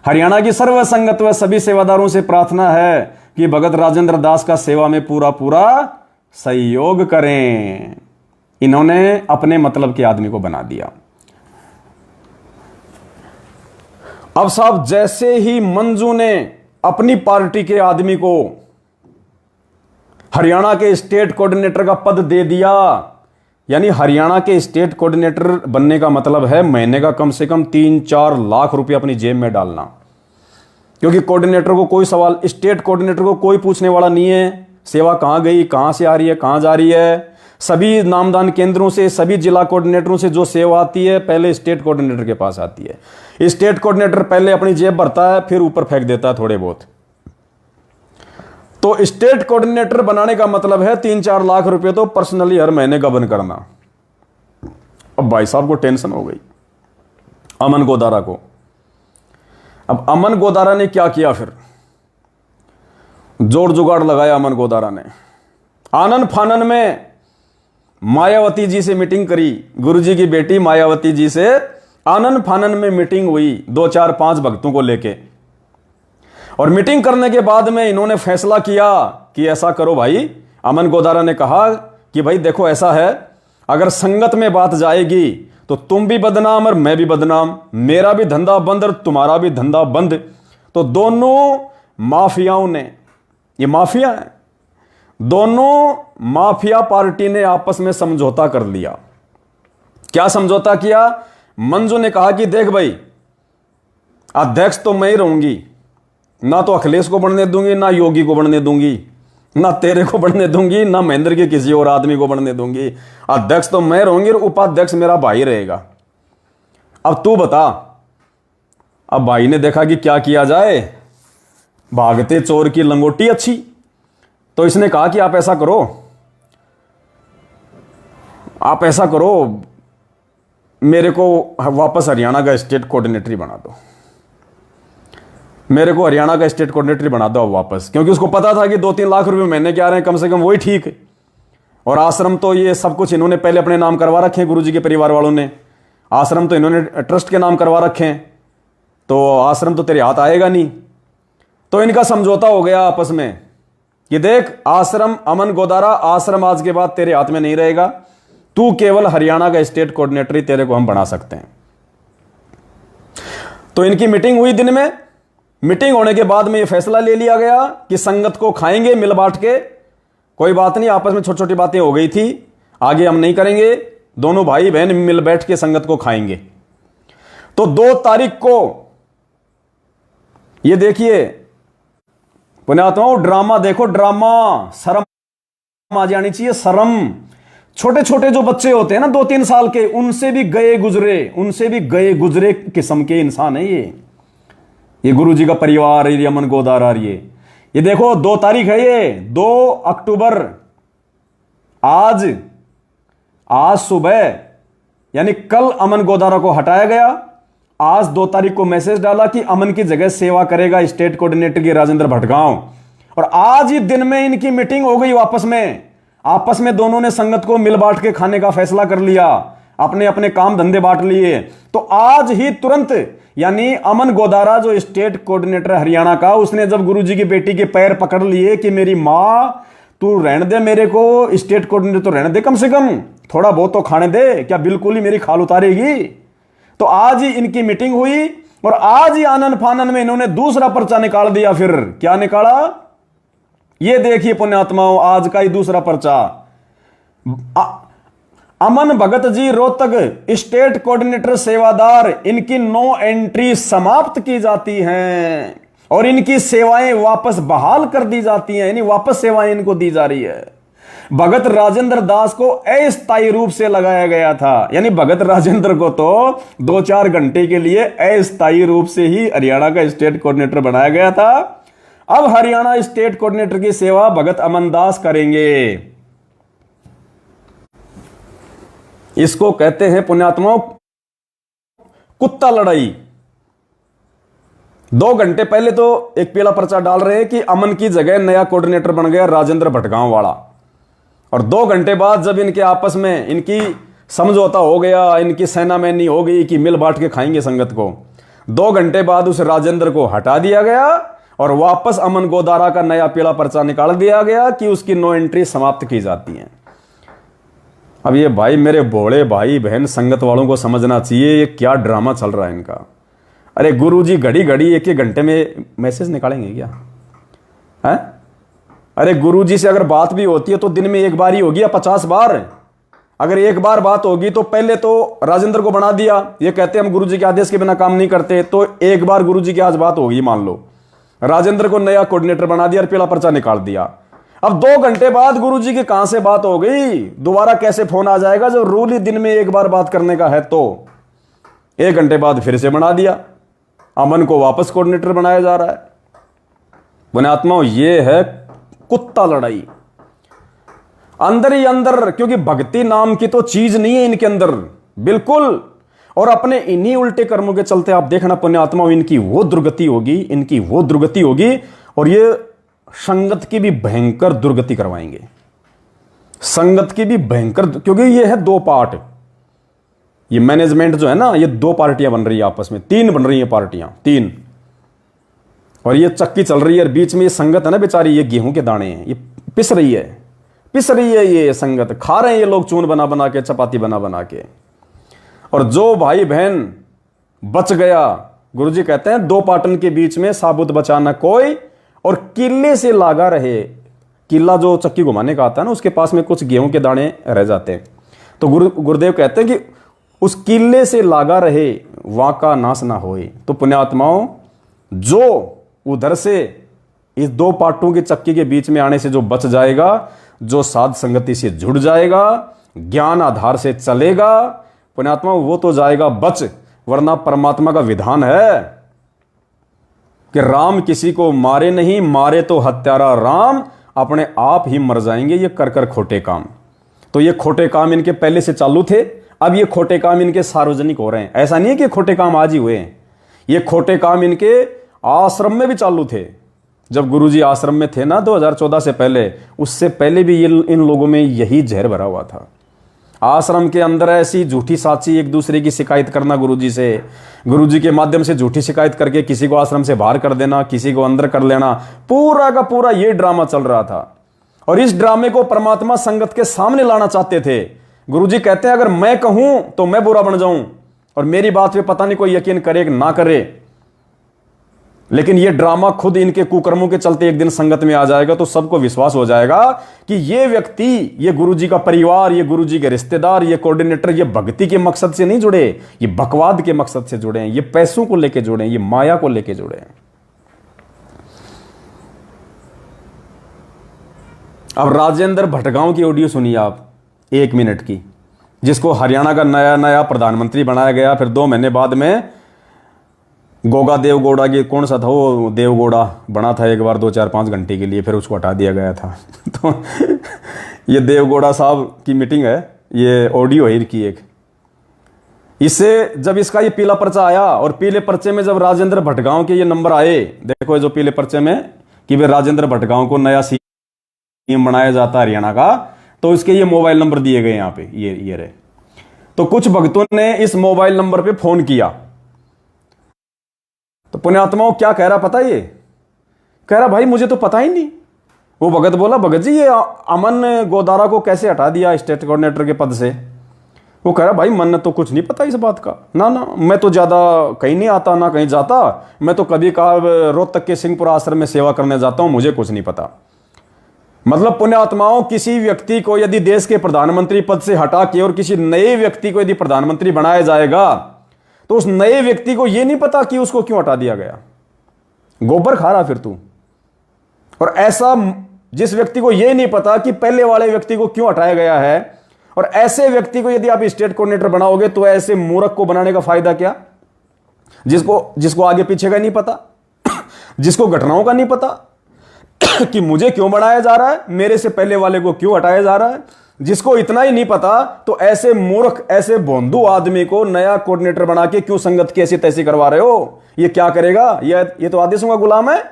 हरियाणा की सर्व संगत व सभी सेवादारों से प्रार्थना है कि भगत राजेंद्र दास का सेवा में पूरा पूरा सहयोग करें। इन्होंने अपने मतलब के आदमी को बना दिया। अब साहब, जैसे ही मंजू ने अपनी पार्टी के आदमी को हरियाणा के स्टेट कोऑर्डिनेटर का पद दे दिया, यानी हरियाणा के स्टेट कोऑर्डिनेटर बनने का मतलब है महीने का कम से कम 3-4 लाख रुपया अपनी जेब में डालना। क्योंकि कोऑर्डिनेटर को कोई सवाल, स्टेट कोऑर्डिनेटर को कोई पूछने वाला नहीं है सेवा कहां गई, कहां से आ रही है, कहां जा रही है। सभी नामदान केंद्रों से, सभी जिला कोऑर्डिनेटरों से जो सेवा आती है पहले स्टेट कोऑर्डिनेटर के पास आती है। स्टेट कोऑर्डिनेटर पहले अपनी जेब भरता है, फिर ऊपर फेंक देता है थोड़े बहुत। तो स्टेट कोऑर्डिनेटर बनाने का मतलब है 3-4 लाख रुपए तो पर्सनली हर महीने गबन करना। अब भाई साहब को टेंशन हो गई, अमन गोदारा को। अब अमन गोदारा ने क्या किया, फिर जोड़ जुगाड़ लगाया अमन गोदारा ने। आनन फानन में मायावती जी से मीटिंग करी। गुरुजी की बेटी मायावती जी से आनन फानन में मीटिंग हुई 2-4-5 भक्तों को लेके। और मीटिंग करने के बाद में इन्होंने फैसला किया कि ऐसा करो भाई। अमन गोदारा ने कहा कि भाई देखो ऐसा है, अगर संगत में बात जाएगी तो तुम भी बदनाम और मैं भी बदनाम, मेरा भी धंधा बंद और तुम्हारा भी धंधा बंद। तो दोनों माफियाओं ने, ये माफिया है, दोनों माफिया पार्टी ने आपस में समझौता कर लिया। क्या समझौता किया? मंजू ने कहा कि देख भाई, अध्यक्ष तो मैं ही रहूंगी, ना तो अखिलेश को बढ़ने दूंगी, ना योगी को बढ़ने दूंगी, ना तेरे को बढ़ने दूंगी, ना महेंद्र के किसी और आदमी को बढ़ने दूंगी। अध्यक्ष तो मैं रहूंगी और उपाध्यक्ष मेरा भाई रहेगा। अब तू बता। अब भाई ने देखा कि क्या किया जाए, भागते चोर की लंगोटी अच्छी। तो इसने कहा कि आप ऐसा करो, मेरे को वापस हरियाणा का स्टेट कोऑर्डिनेटर बना दो, मेरे को हरियाणा का स्टेट कोऑर्डिनेटर बना दो वापस। क्योंकि उसको पता था कि 2-3 लाख रुपए महीने के आ रहे हैं, कम से कम वही ठीक है। और आश्रम तो ये सब कुछ इन्होंने पहले अपने नाम करवा रखे हैं, गुरुजी के परिवार वालों ने। आश्रम तो इन्होंने ट्रस्ट के नाम करवा रखे हैं, तो आश्रम तो तेरे हाथ आएगा नहीं। तो इनका समझौता हो गया आपस में कि देख आश्रम, अमन गोदारा, आश्रम आज के बाद तेरे हाथ में नहीं रहेगा, तू केवल हरियाणा का स्टेट कोऑर्डिनेटर ही तेरे को हम बना सकते हैं। तो इनकी मीटिंग हुई दिन में। मीटिंग होने के बाद में यह फैसला ले लिया गया कि संगत को खाएंगे मिल बांट के। कोई बात नहीं, आपस में छोटी छोटी बातें हो गई थी, आगे हम नहीं करेंगे, दोनों भाई बहन मिल बैठ के संगत को खाएंगे। तो 2 तारीख को ये देखिए पुण्यात्माओं, ड्रामा देखो, ड्रामा, शर्म आ जानी चाहिए, शर्म। छोटे छोटे जो बच्चे होते हैं ना 2-3 साल के, उनसे भी गए गुजरे किस्म के इंसान है ये गुरुजी का परिवार, ये अमन गोदारा। ये देखो 2 तारीख है, ये 2 अक्टूबर, आज सुबह यानी कल अमन गोदारा को हटाया गया। आज 2 तारीख को मैसेज डाला कि अमन की जगह सेवा करेगा स्टेट कोऑर्डिनेटर की राजेंद्र भटगांव। और आज ही दिन में इनकी मीटिंग हो गई आपस में दोनों ने संगत को मिल बांट के खाने का फैसला कर लिया, अपने अपने काम धंधे बांट लिए। तो आज ही तुरंत, यानी अमन गोदारा जो स्टेट कोऑर्डिनेटर हरियाणा का, उसने जब गुरुजी की बेटी के पैर पकड़ लिए कि मेरी मां तू रहने दे, मेरे को स्टेट कोऑर्डिनेटर तो रहने दे, कम से कम थोड़ा बहुत तो खाने दे, क्या बिल्कुल ही मेरी खाल उतारेगी। तो आज ही इनकी मीटिंग हुई और आज ही आनन फानन में इन्होंने दूसरा पर्चा निकाल दिया। फिर क्या निकाला, ये देखिए पुण्यात्माओं, आज का ही दूसरा पर्चा। अमन भगत जी रोहतक स्टेट कोऑर्डिनेटर सेवादार, इनकी नो एंट्री समाप्त की जाती हैं और इनकी सेवाएं वापस बहाल कर दी जाती हैं, यानी वापस सेवाएं इनको दी जा रही है। भगत राजेंद्र दास को अस्थायी रूप से लगाया गया था, यानी भगत राजेंद्र को तो 2-4 घंटे के लिए अस्थायी रूप से ही हरियाणा का स्टेट कोऑर्डिनेटर बनाया गया था। अब हरियाणा स्टेट कोऑर्डिनेटर की सेवा भगत अमन दास करेंगे। इसको कहते हैं पुण्यात्माओं कुत्ता लड़ाई। 2 घंटे पहले तो एक पीला पर्चा डाल रहे हैं कि अमन की जगह नया कोऑर्डिनेटर बन गया राजेंद्र भटगांव वाला, और 2 घंटे बाद जब इनके आपस में इनकी समझौता हो गया, इनकी सेनामैनी हो गई कि मिल बांट के खाएंगे संगत को, 2 घंटे बाद उस राजेंद्र को हटा दिया गया और वापस अमन गोदारा का नया पीला पर्चा निकाल दिया गया कि उसकी नो एंट्री समाप्त की जाती है। अब ये भाई मेरे भोले भाई बहन संगत वालों को समझना चाहिए ये क्या ड्रामा चल रहा है इनका। अरे गुरुजी घड़ी घड़ी 1-1 घंटे में मैसेज निकालेंगे क्या है? अरे गुरुजी से अगर बात भी होती है तो दिन में 1 बार ही होगी या 50 बार? अगर 1 बार बात होगी तो पहले तो राजेंद्र को बना दिया, ये कहते हम गुरुजी के आदेश के बिना काम नहीं करते, तो 1 बार गुरुजी की आज बात होगी, मान लो राजेंद्र को नया कोऑर्डिनेटर बना दिया और पीला पर्चा निकाल दिया। अब 2 घंटे बाद गुरुजी की कहां से बात हो गई, दोबारा कैसे फोन आ जाएगा जब रूल ही दिन में 1 बार बात करने का है? तो 1 घंटे बाद फिर से बना दिया, अमन को वापस कोऑर्डिनेटर बनाया जा रहा है। पुण्यात्माओं ये है कुत्ता लड़ाई अंदर ही अंदर, क्योंकि भक्ति नाम की तो चीज नहीं है इनके अंदर बिल्कुल, और अपने इन्हीं उल्टे कर्मों के चलते आप देखना पुण्यात्माओं इनकी वो दुर्गति होगी, इनकी वो दुर्गति होगी, और ये संगत की भी भयंकर दुर्गति करवाएंगे, संगत की भी भयंकर, क्योंकि ये है 2 पार्ट, ये मैनेजमेंट जो है ना, ये 2 पार्टियां बन रही है आपस में, 3 बन रही है पार्टियां, 3, और ये चक्की चल रही है, और बीच में ये संगत है ना बेचारी, ये गेहूं के दाने हैं, ये पिस रही है ये संगत, खा रहे हैं ये लोग चून बना बना के, चपाती बना बना के। और जो भाई बहन बच गया, गुरुजी कहते हैं 2 पाटन के बीच में साबुत बचाना कोई, और किले से लागा रहे, किला जो चक्की घुमाने का आता है ना, उसके पास में कुछ गेहूं के दाने रह जाते हैं, तो गुरुदेव कहते हैं कि उस किले से लागा रहे, वहां का नाश ना होए। तो पुण्यात्माओं जो उधर से इस 2 पाटों की चक्की के बीच में आने से जो बच जाएगा, जो साध संगति से जुड़ जाएगा, ज्ञान आधार से चलेगा, पुण्यात्माओं वो तो जाएगा बच, वरना परमात्मा का विधान है कि राम किसी को मारे नहीं, मारे तो हत्यारा राम, अपने आप ही मर जाएंगे ये कर कर खोटे काम। तो ये खोटे काम इनके पहले से चालू थे, अब ये खोटे काम इनके सार्वजनिक हो रहे हैं। ऐसा नहीं है कि खोटे काम आज ही हुए हैं, ये खोटे काम इनके आश्रम में भी चालू थे। जब गुरुजी आश्रम में थे ना 2014 से पहले, उससे पहले भी ये इन लोगों में यही जहर भरा हुआ था। आश्रम के अंदर ऐसी झूठी साची एक दूसरे की शिकायत करना गुरुजी से, गुरुजी के माध्यम से झूठी शिकायत करके किसी को आश्रम से बाहर कर देना, किसी को अंदर कर लेना, पूरा का पूरा ये ड्रामा चल रहा था। और इस ड्रामे को परमात्मा संगत के सामने लाना चाहते थे। गुरुजी कहते हैं अगर मैं कहूं तो मैं बुरा बन जाऊं, और मेरी बात पे पता नहीं कोई यकीन करे ना करे, लेकिन ये ड्रामा खुद इनके कुकर्मों के चलते एक दिन संगत में आ जाएगा, तो सबको विश्वास हो जाएगा कि ये व्यक्ति, ये गुरुजी का परिवार, ये गुरुजी के रिश्तेदार, ये कोऑर्डिनेटर, ये भक्ति के मकसद से नहीं जुड़े, ये बकवाद के मकसद से जुड़े हैं, ये पैसों को लेके जुड़े हैं, ये माया को लेके जुड़े हैं। अब राजेंद्र भटगांव की ऑडियो सुनिए आप 1 मिनट की, जिसको हरियाणा का नया नया प्रधानमंत्री बनाया गया। फिर 2 महीने बाद में गोगा देवगौड़ा की, कौन सा था वो देवगौड़ा, बना था एक बार 2, 4, 5 घंटे के लिए, फिर उसको हटा दिया गया था। तो ये देवगौड़ा साहब की मीटिंग है, ये ऑडियो है इनकी एक। इससे जब इसका ये पीला पर्चा आया, और पीले पर्चे में जब राजेंद्र भटगांव के ये नंबर आए, देखो जो पीले पर्चे में कि वे राजेंद्र भटगांव को नया सीएम बनाया जाता है हरियाणा का, तो इसके ये मोबाइल नंबर दिए गए यहाँ पे, ये रहे। तो कुछ भक्तों ने इस मोबाइल नंबर पे फोन किया, तो पुण्यात्माओं क्या कह रहा पता, ये कह रहा भाई मुझे तो पता ही नहीं। वो भगत बोला भगत जी ये अमन गोदारा को कैसे हटा दिया स्टेट कोऑर्डिनेटर के पद से? वो कह रहा भाई मन तो कुछ नहीं पता इस बात का, ना मैं तो ज्यादा कहीं नहीं आता ना कहीं जाता, मैं तो कभी कभार रोहतक के सिंहपुरा आश्रम में सेवा करने जाता हूं, मुझे कुछ नहीं पता। मतलब पुण्यात्माओं, किसी व्यक्ति को यदि देश के प्रधानमंत्री पद से हटा के और किसी नए व्यक्ति को यदि प्रधानमंत्री बनाया जाएगा तो उस नए व्यक्ति को यह नहीं पता कि उसको क्यों हटा दिया गया। गोबर खा रहा फिर तू। और ऐसा जिस व्यक्ति को यह नहीं पता कि पहले वाले व्यक्ति को क्यों हटाया गया है, और ऐसे व्यक्ति को यदि आप स्टेट कोऑर्डिनेटर बनाओगे तो ऐसे मूर्ख को बनाने का फायदा क्या, जिसको आगे पीछे का नहीं पता, जिसको घटनाओं का नहीं पता कि मुझे क्यों बनाया जा रहा है, मेरे से पहले वाले को क्यों हटाया जा रहा है, जिसको इतना ही नहीं पता, तो ऐसे मूर्ख, ऐसे भोंदू आदमी को नया कोऑर्डिनेटर बना के क्यों संगत की ऐसी तैसी करवा रहे हो? ये क्या करेगा? ये तो आदेशों का गुलाम है।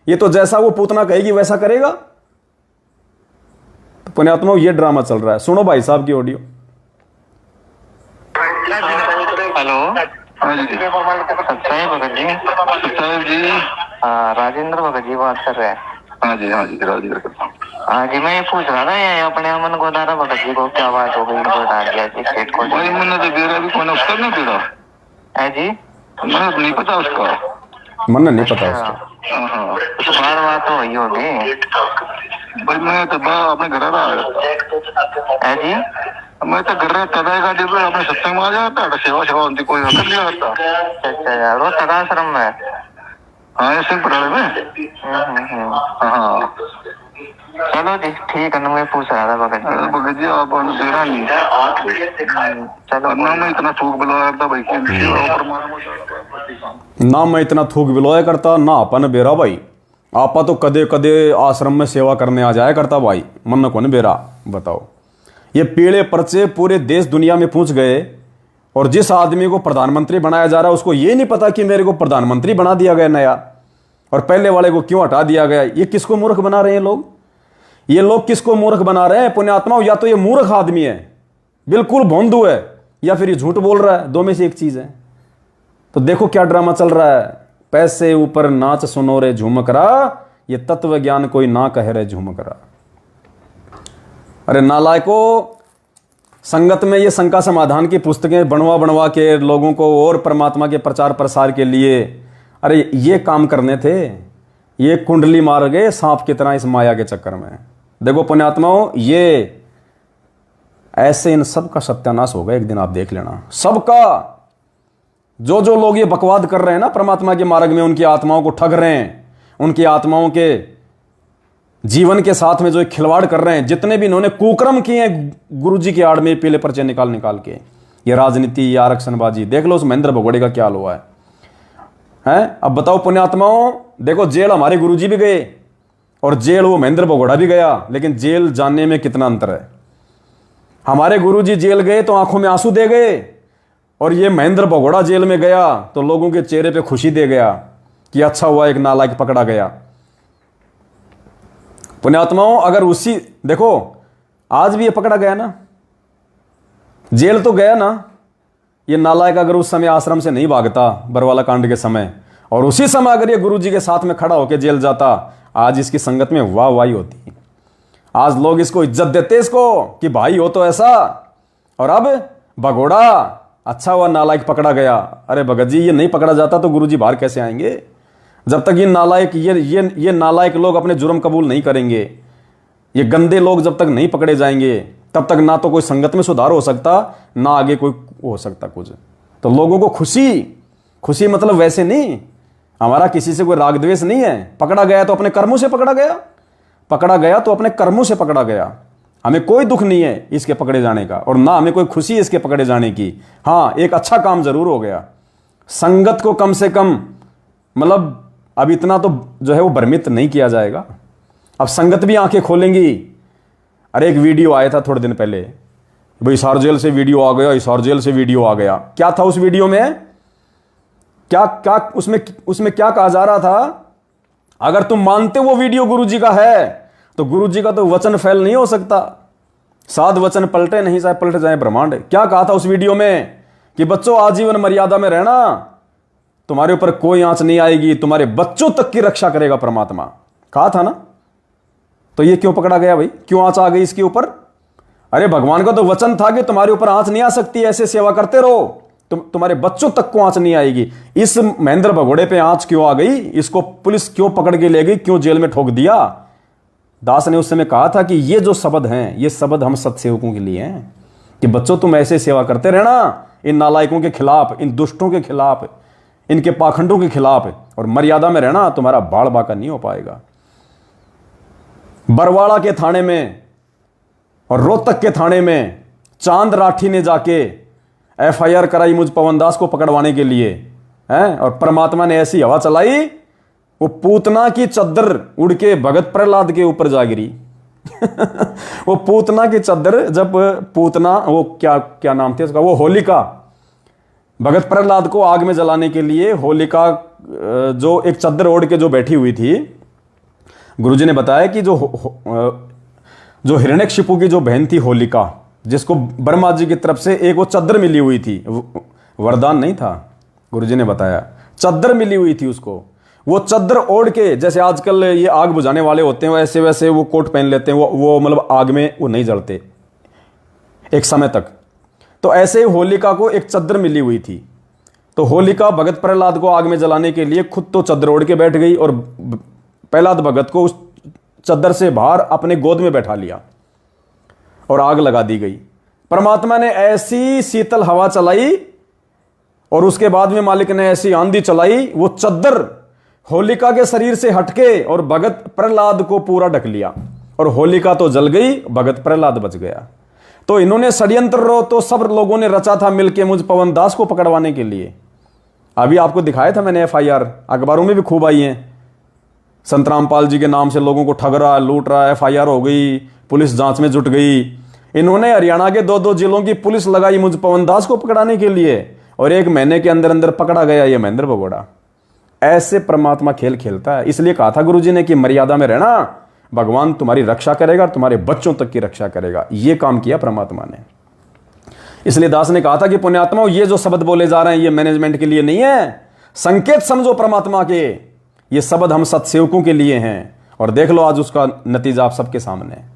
ये तो जैसा वो पूतना कहेगी वैसा करेगा। तो पुण्यात्मा, ये ड्रामा चल रहा है। सुनो भाई साहब की ऑडियो। हेलो, सच्चाई भगत जी? साहब जी, राजेंद्र भगत जी बात कर रहे हैं। हाँ जी राजेंद्र करता हूँ। हाँ जी, मैं ये पूछ रहा था ये अपने अमन गोदारा भगत जी को क्या बात हो गई, इनको हटा दिया जी स्टेट को? भाई मैंने तो बेरा भी कौन उसका नहीं बेरा है जी, मैंने नहीं पता उसका। मन नहीं पता उसका। हाँ तो बात तो वही होगी भाई, मैं तो अपने घर रहा है जी। मैं तो घर रहता था, गाड़ी पे अपने सत्संग में आ जाता, सेवा सेवा होती कोई कर लिया जाता। अच्छा यार, वो सदा आश्रम में? हाँ, ऐसे ही पढ़ा मैं। हाँ चलो जी, ठीक है ना, मैं पूछ रहा था भगत जी। भगत जी, आप बेरा नहीं चलो ना, मैं इतना थूक बुलाया था भाई ना, मैं इतना थूक बिलोया करता ना अपन बेरा भाई। आपा तो कदे कदे आश्रम में सेवा करने आ जाया करता भाई, मन न कौन बेरा। बताओ, ये पीले पर्चे पूरे देश दुनिया में पहुंच गए, और जिस आदमी को प्रधानमंत्री बनाया जा रहा है उसको ये नहीं पता कि मेरे को प्रधानमंत्री बना दिया गया नया, और पहले वाले को क्यों हटा दिया गया। ये किसको मूर्ख बना रहे हैं लोग? ये लोग किसको मूर्ख बना रहे हैं पुण्यात्माओं? या तो ये मूर्ख आदमी है, बिल्कुल भोंदू है, या फिर ये झूठ बोल रहा है। दो में से एक चीज है। तो देखो क्या ड्रामा चल रहा है। पैसे ऊपर नाच सुनो रे झुमकरा, ये तत्व ज्ञान कोई ना कह रहे झुमकरा। अरे नालायको, संगत में ये शंका समाधान की पुस्तकें बनवा बनवा के लोगों को और परमात्मा के प्रचार प्रसार के लिए, अरे ये काम करने थे। ये कुंडली मार गए सांप की तरह इस माया के चक्कर में। देखो पुण्यात्माओं, ये ऐसे इन सब का सत्यानाश होगा एक दिन, आप देख लेना। सबका, जो लोग ये बकवाद कर रहे हैं ना परमात्मा के मार्ग में, उनकी आत्माओं को ठग रहे हैं, उनकी आत्माओं के जीवन के साथ में जो खिलवाड़ कर रहे हैं, जितने भी इन्होंने कुकर्म किए हैं गुरु जी की आड़ में पीले पर्चे निकाल के, ये राजनीति, ये आरक्षणबाजी, देख लो उस महेंद्र भगोड़े का क्या हाल हुआ है। अब बताओ पुण्यात्माओं, देखो जेल हमारे गुरुजी भी गए और जेल वो महेंद्र भगोड़ा भी गया, लेकिन जेल जाने में कितना अंतर है। हमारे गुरुजी जेल गए तो आंखों में आंसू दे गए, और ये महेंद्र भगोड़ा जेल में गया तो लोगों के चेहरे पे खुशी दे गया कि अच्छा हुआ एक नालायक पकड़ा गया। पुण्यात्माओं, अगर उसी, देखो आज भी ये पकड़ा गया ना, जेल तो गया ना ये नालायक। अगर उस समय आश्रम से नहीं भागता बरवाला कांड के समय, और उसी समय अगर ये गुरुजी के साथ में खड़ा होकर जेल जाता, आज इसकी संगत में वाह वाही होती। आज लोग इसको इज्जत देते, इसको कि भाई हो तो ऐसा। और अब भगोड़ा, अच्छा हुआ नालायक पकड़ा गया। अरे भगत जी, ये नहीं पकड़ा जाता तो गुरुजी बाहर कैसे आएंगे? जब तक ये नालायक, ये नालायक लोग अपने जुर्म कबूल नहीं करेंगे, ये गंदे लोग जब तक नहीं पकड़े जाएंगे, तब तक ना तो कोई संगत में सुधार हो सकता, ना आगे कोई हो सकता कुछ। तो लोगों को खुशी मतलब वैसे नहीं, हमारा किसी से कोई राग द्वेष नहीं है। पकड़ा गया तो अपने कर्मों से पकड़ा गया, तो अपने कर्मों से पकड़ा गया। हमें कोई दुख नहीं है इसके पकड़े जाने का, और ना हमें कोई खुशी है इसके पकड़े जाने की। हाँ, एक अच्छा काम जरूर हो गया, संगत को कम से कम, मतलब अब इतना तो जो है वो भ्रमित नहीं किया जाएगा। अब संगत भी आंखें खोलेंगी। अरे एक वीडियो आया था थोड़े दिन पहले, भाई हिसार जेल से वीडियो आ गया, हिसार जेल से वीडियो आ गया। क्या था उस वीडियो में? क्या उसमें क्या कहा जा रहा था? अगर तुम मानते वो वीडियो गुरुजी का है तो गुरुजी का तो वचन फैल नहीं हो सकता। साध वचन पलटे नहीं, चाहे पलट जाए ब्रह्मांड। क्या कहा था उस वीडियो में? कि बच्चों आजीवन मर्यादा में रहना, तुम्हारे ऊपर कोई आंच नहीं आएगी, तुम्हारे बच्चों तक की रक्षा करेगा परमात्मा। कहा था ना? तो ये क्यों पकड़ा गया भाई? क्यों आंच आ गई इसके ऊपर? अरे भगवान का तो वचन था कि तुम्हारे ऊपर आंच नहीं आ सकती, ऐसे सेवा करते रहो, तुम्हारे बच्चों तक को आंच नहीं आएगी। इस महेंद्र भगोड़े पे आंच क्यों आ गई? इसको पुलिस क्यों पकड़ के ले गई? क्यों जेल में ठोक दिया? दास ने उस समय कहा था कि ये जो शब्द हैं, ये शब्द हम सत्सेवकों के लिए हैं कि बच्चों तुम ऐसे सेवा करते रहना इन नालायकों के खिलाफ, इन दुष्टों के खिलाफ, इनके पाखंडों के खिलाफ, और मर्यादा में रहना, तुम्हारा बाल बाका नहीं हो पाएगा। बरवाड़ा के थाने में और रोहतक के थाने में चांद राठी ने जाके एफआईआर कराई मुझ पवन दास को पकड़वाने के लिए, हैं, और परमात्मा ने ऐसी हवा चलाई, वो पूतना की चद्दर उड़ के भगत प्रहलाद के ऊपर जा गिरी। वो पूतना की चद्दर, जब पूतना, वो क्या नाम थे उसका, वो होलिका, भगत प्रहलाद को आग में जलाने के लिए होलिका जो एक चद्दर ओढ़ के जो बैठी हुई थी, गुरुजी ने बताया कि जो हिरण्यकशिपु की जो बहन थी होलिका, जिसको ब्रह्मा जी की तरफ से एक वो चद्दर मिली हुई थी, वरदान नहीं था, गुरुजी ने बताया चद्दर मिली हुई थी उसको, वो चद्दर ओढ़ के, जैसे आजकल ये आग बुझाने वाले होते हैं वैसे वैसे वो कोट पहन लेते हैं, वो मतलब आग में वो नहीं जलते एक समय तक। तो ऐसे ही होलिका को एक चद्दर मिली हुई थी, तो होलिका भगत प्रहलाद को आग में जलाने के लिए खुद तो चद्दर ओढ़ के बैठ गई और प्रहलाद भगत को उस चद्दर से बाहर अपने गोद में बैठा लिया और आग लगा दी गई। परमात्मा ने ऐसी शीतल हवा चलाई और उसके बाद में मालिक ने ऐसी आंधी चलाई, वो चद्दर होलिका के शरीर से हटके और भगत प्रहलाद को पूरा ढक लिया, और होलिका तो जल गई, भगत प्रहलाद बच गया। तो इन्होंने षड्यंत्र तो सब लोगों ने रचा था मिलके मुझ पवन दास को पकड़वाने के लिए। अभी आपको दिखाया था मैंने एफआईआर, अखबारों में भी खूब आई हैं, संत रामपाल जी के नाम से लोगों को ठग रहा, लूट रहा, एफआईआर हो गई, पुलिस जांच में जुट गई। इन्होंने हरियाणा के 2-2 जिलों की पुलिस लगाई मुझ पवन दास को पकड़ाने के लिए, और 1 महीने के अंदर अंदर पकड़ा गया ये महेंद्र भगोड़ा। ऐसे परमात्मा खेल खेलता है। इसलिए कहा था गुरुजी ने कि मर्यादा में रहना, भगवान तुम्हारी रक्षा करेगा, तुम्हारे बच्चों तक की रक्षा करेगा। ये काम किया परमात्मा ने। इसलिए दास ने कहा था कि पुण्यात्माओं, ये जो शब्द बोले जा रहे हैं ये मैनेजमेंट के लिए नहीं है, संकेत समझो परमात्मा के, ये शब्द हम सत्सेवकों के लिए हैं। और देख लो आज उसका नतीजा आप सबके सामने है।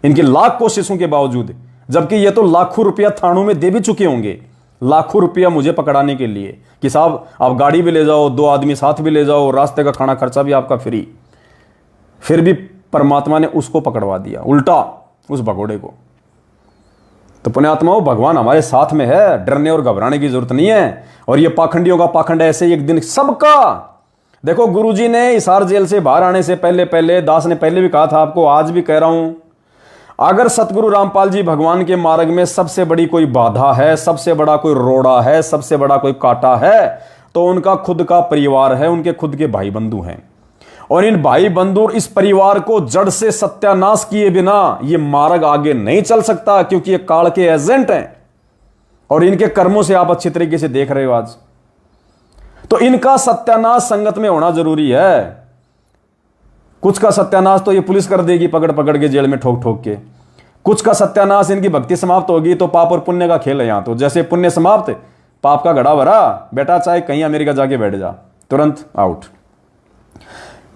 इनकी लाख कोशिशों के बावजूद, जबकि ये तो लाखों रुपया थानों में दे भी चुके होंगे, लाखों रुपया मुझे पकड़ाने के लिए कि साहब आप गाड़ी भी ले जाओ, 2 आदमी साथ भी ले जाओ, रास्ते का खाना खर्चा भी आपका फ्री, फिर भी परमात्मा ने उसको पकड़वा दिया उल्टा, उस भगोड़े को। तो पुण्यात्माओं, भगवान हमारे साथ में है, डरने और घबराने की जरूरत नहीं है। और ये पाखंडियों का पाखंड ऐसे एक दिन सबका, देखो गुरुजी ने हिसार जेल से बाहर आने से पहले दास ने पहले भी कहा था आपको, आज भी कह रहा हूं, अगर सतगुरु रामपाल जी भगवान के मार्ग में सबसे बड़ी कोई बाधा है, सबसे बड़ा कोई रोड़ा है, सबसे बड़ा कोई कांटा है, तो उनका खुद का परिवार है, उनके खुद के भाई बंधु हैं। और इन भाई बंधु इस परिवार को जड़ से सत्यानाश किए बिना ये मार्ग आगे नहीं चल सकता, क्योंकि ये काल के एजेंट हैं और इनके कर्मों से आप अच्छी तरीके से देख रहे हो आज। तो इनका सत्यानाश संगत में होना जरूरी है। कुछ का सत्यानाश तो ये पुलिस कर देगी पकड़ पकड़ के जेल में ठोक ठोक के, कुछ का सत्यानाश इनकी भक्ति समाप्त होगी तो पाप और पुण्य का खेल है। यहां तो जैसे पुण्य समाप्त, पाप का घड़ा भरा, बेटा चाहे कहीं अमेरिका जाके बैठ जा, तुरंत आउट।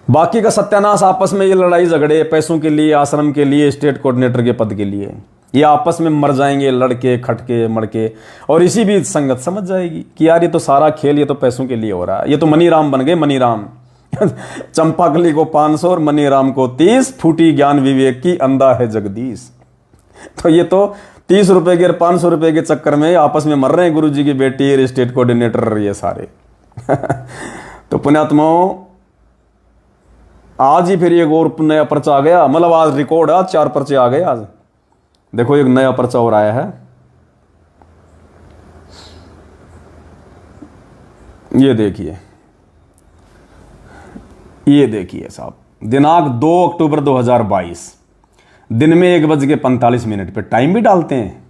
बाकी का सत्यानाश आपस में ये लड़ाई झगड़े, पैसों के लिए, आश्रम के लिए, स्टेट कोऑर्डिनेटर के पद के लिए, ये आपस में मर जाएंगे लड़के खटके मड़के। और इसी भी संगत समझ जाएगी कि यार ये तो सारा खेल ये तो पैसों के लिए हो रहा है, ये तो मनीराम बन गए, मनीराम। चंपाकली को 500 और मनीराम को 30, फूटी ज्ञान विवेक की, अंधा है जगदीश। तो ये तो 30 रुपए के और 500 रुपए के चक्कर में आपस में मर रहे हैं, गुरुजी की बेटी, स्टेट कोऑर्डिनेटर, ये सारे। तो पुण्यात्माओं, आज ही फिर एक और नया पर्चा आ गया, मतलब आज रिकॉर्ड है, 4 पर्चे आ गए आज। देखो एक नया पर्चा और आया है, ये देखिए, ये देखिए साहब, दिनांक 2 अक्टूबर 2022, दिन में 1:45 पे टाइम भी डालते हैं।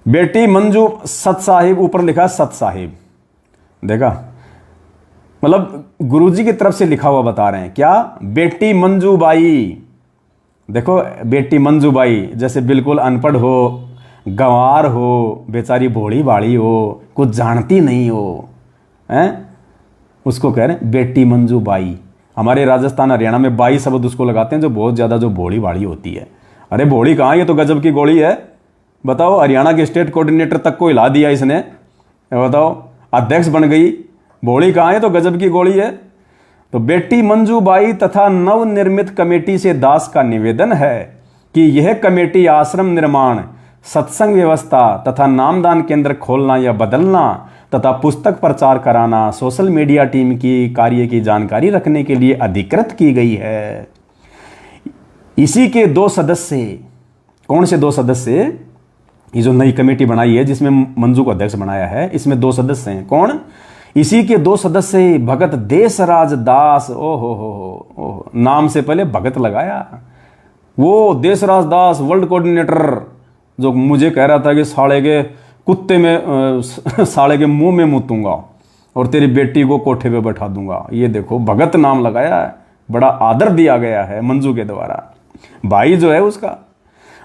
बेटी मंजू सत साहिब, ऊपर लिखा सत साहिब, देखा, मतलब गुरुजी की तरफ से लिखा हुआ बता रहे हैं क्या, बेटी मंजू बाई। देखो बेटी मंजू बाई, जैसे बिल्कुल अनपढ़ हो, गंवार हो, बेचारी भोली भाड़ी हो, कुछ जानती नहीं हो, हैं, उसको कह रहे हैं बेटी मंजू बाई। हमारे राजस्थान हरियाणा में बाई शब्द उसको लगाते हैं जो बहुत ज्यादा जो भोली भाड़ी होती है। अरे भोली कहाँ, ये तो गजब की गोली है। बताओ, हरियाणा के स्टेट कोऑर्डिनेटर तक को हिला दिया इसने, बताओ, अध्यक्ष बन गई, भोली कहाँ है, तो गजब की गोली है। तो बेटी मंजूबाई तथा नवनिर्मित कमेटी से दास का निवेदन है कि यह कमेटी आश्रम निर्माण, सत्संग व्यवस्था तथा नामदान केंद्र खोलना या बदलना तथा पुस्तक प्रचार कराना, सोशल मीडिया टीम की कार्य की जानकारी रखने के लिए अधिकृत की गई है। इसी के 2 सदस्य, कौन से 2 सदस्य? ये जो नई कमेटी बनाई है जिसमें मंजू को अध्यक्ष बनाया है, इसमें 2 सदस्य हैं। कौन? इसी के 2 सदस्य भगत देशराज दास। ओहो, नाम से पहले भगत लगाया। वो देशराज दास वर्ल्ड कोऑर्डिनेटर जो मुझे कह रहा था कि साले के कुत्ते में साले के मुंह में मुतूंगा और तेरी बेटी को कोठे पे बैठा दूंगा। ये देखो, भगत नाम लगाया है, बड़ा आदर दिया गया है मंजू के द्वारा। भाई जो है उसका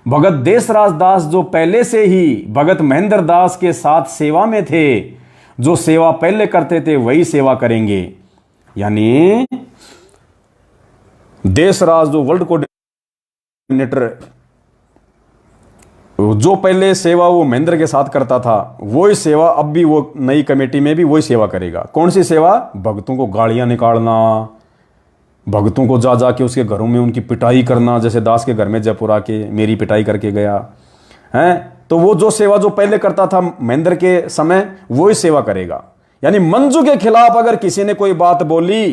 भगत देशराज दास, जो पहले से ही भगत महेंद्र दास के साथ सेवा में थे, जो सेवा पहले करते थे वही सेवा करेंगे। यानी देशराज जो वर्ल्ड कोऑर्डिनेटर, जो पहले सेवा वो महेंद्र के साथ करता था, वही सेवा अब भी वो नई कमेटी में भी वही सेवा करेगा। कौन सी सेवा? भक्तों को गालियां निकालना, भक्तों को जा जाके उसके घरों में उनकी पिटाई करना, जैसे दास के घर में जयपुर आके मेरी पिटाई करके गया है। तो वो जो सेवा जो पहले करता था महेंद्र के समय, वही सेवा करेगा। यानी मंजू के खिलाफ अगर किसी ने कोई बात बोली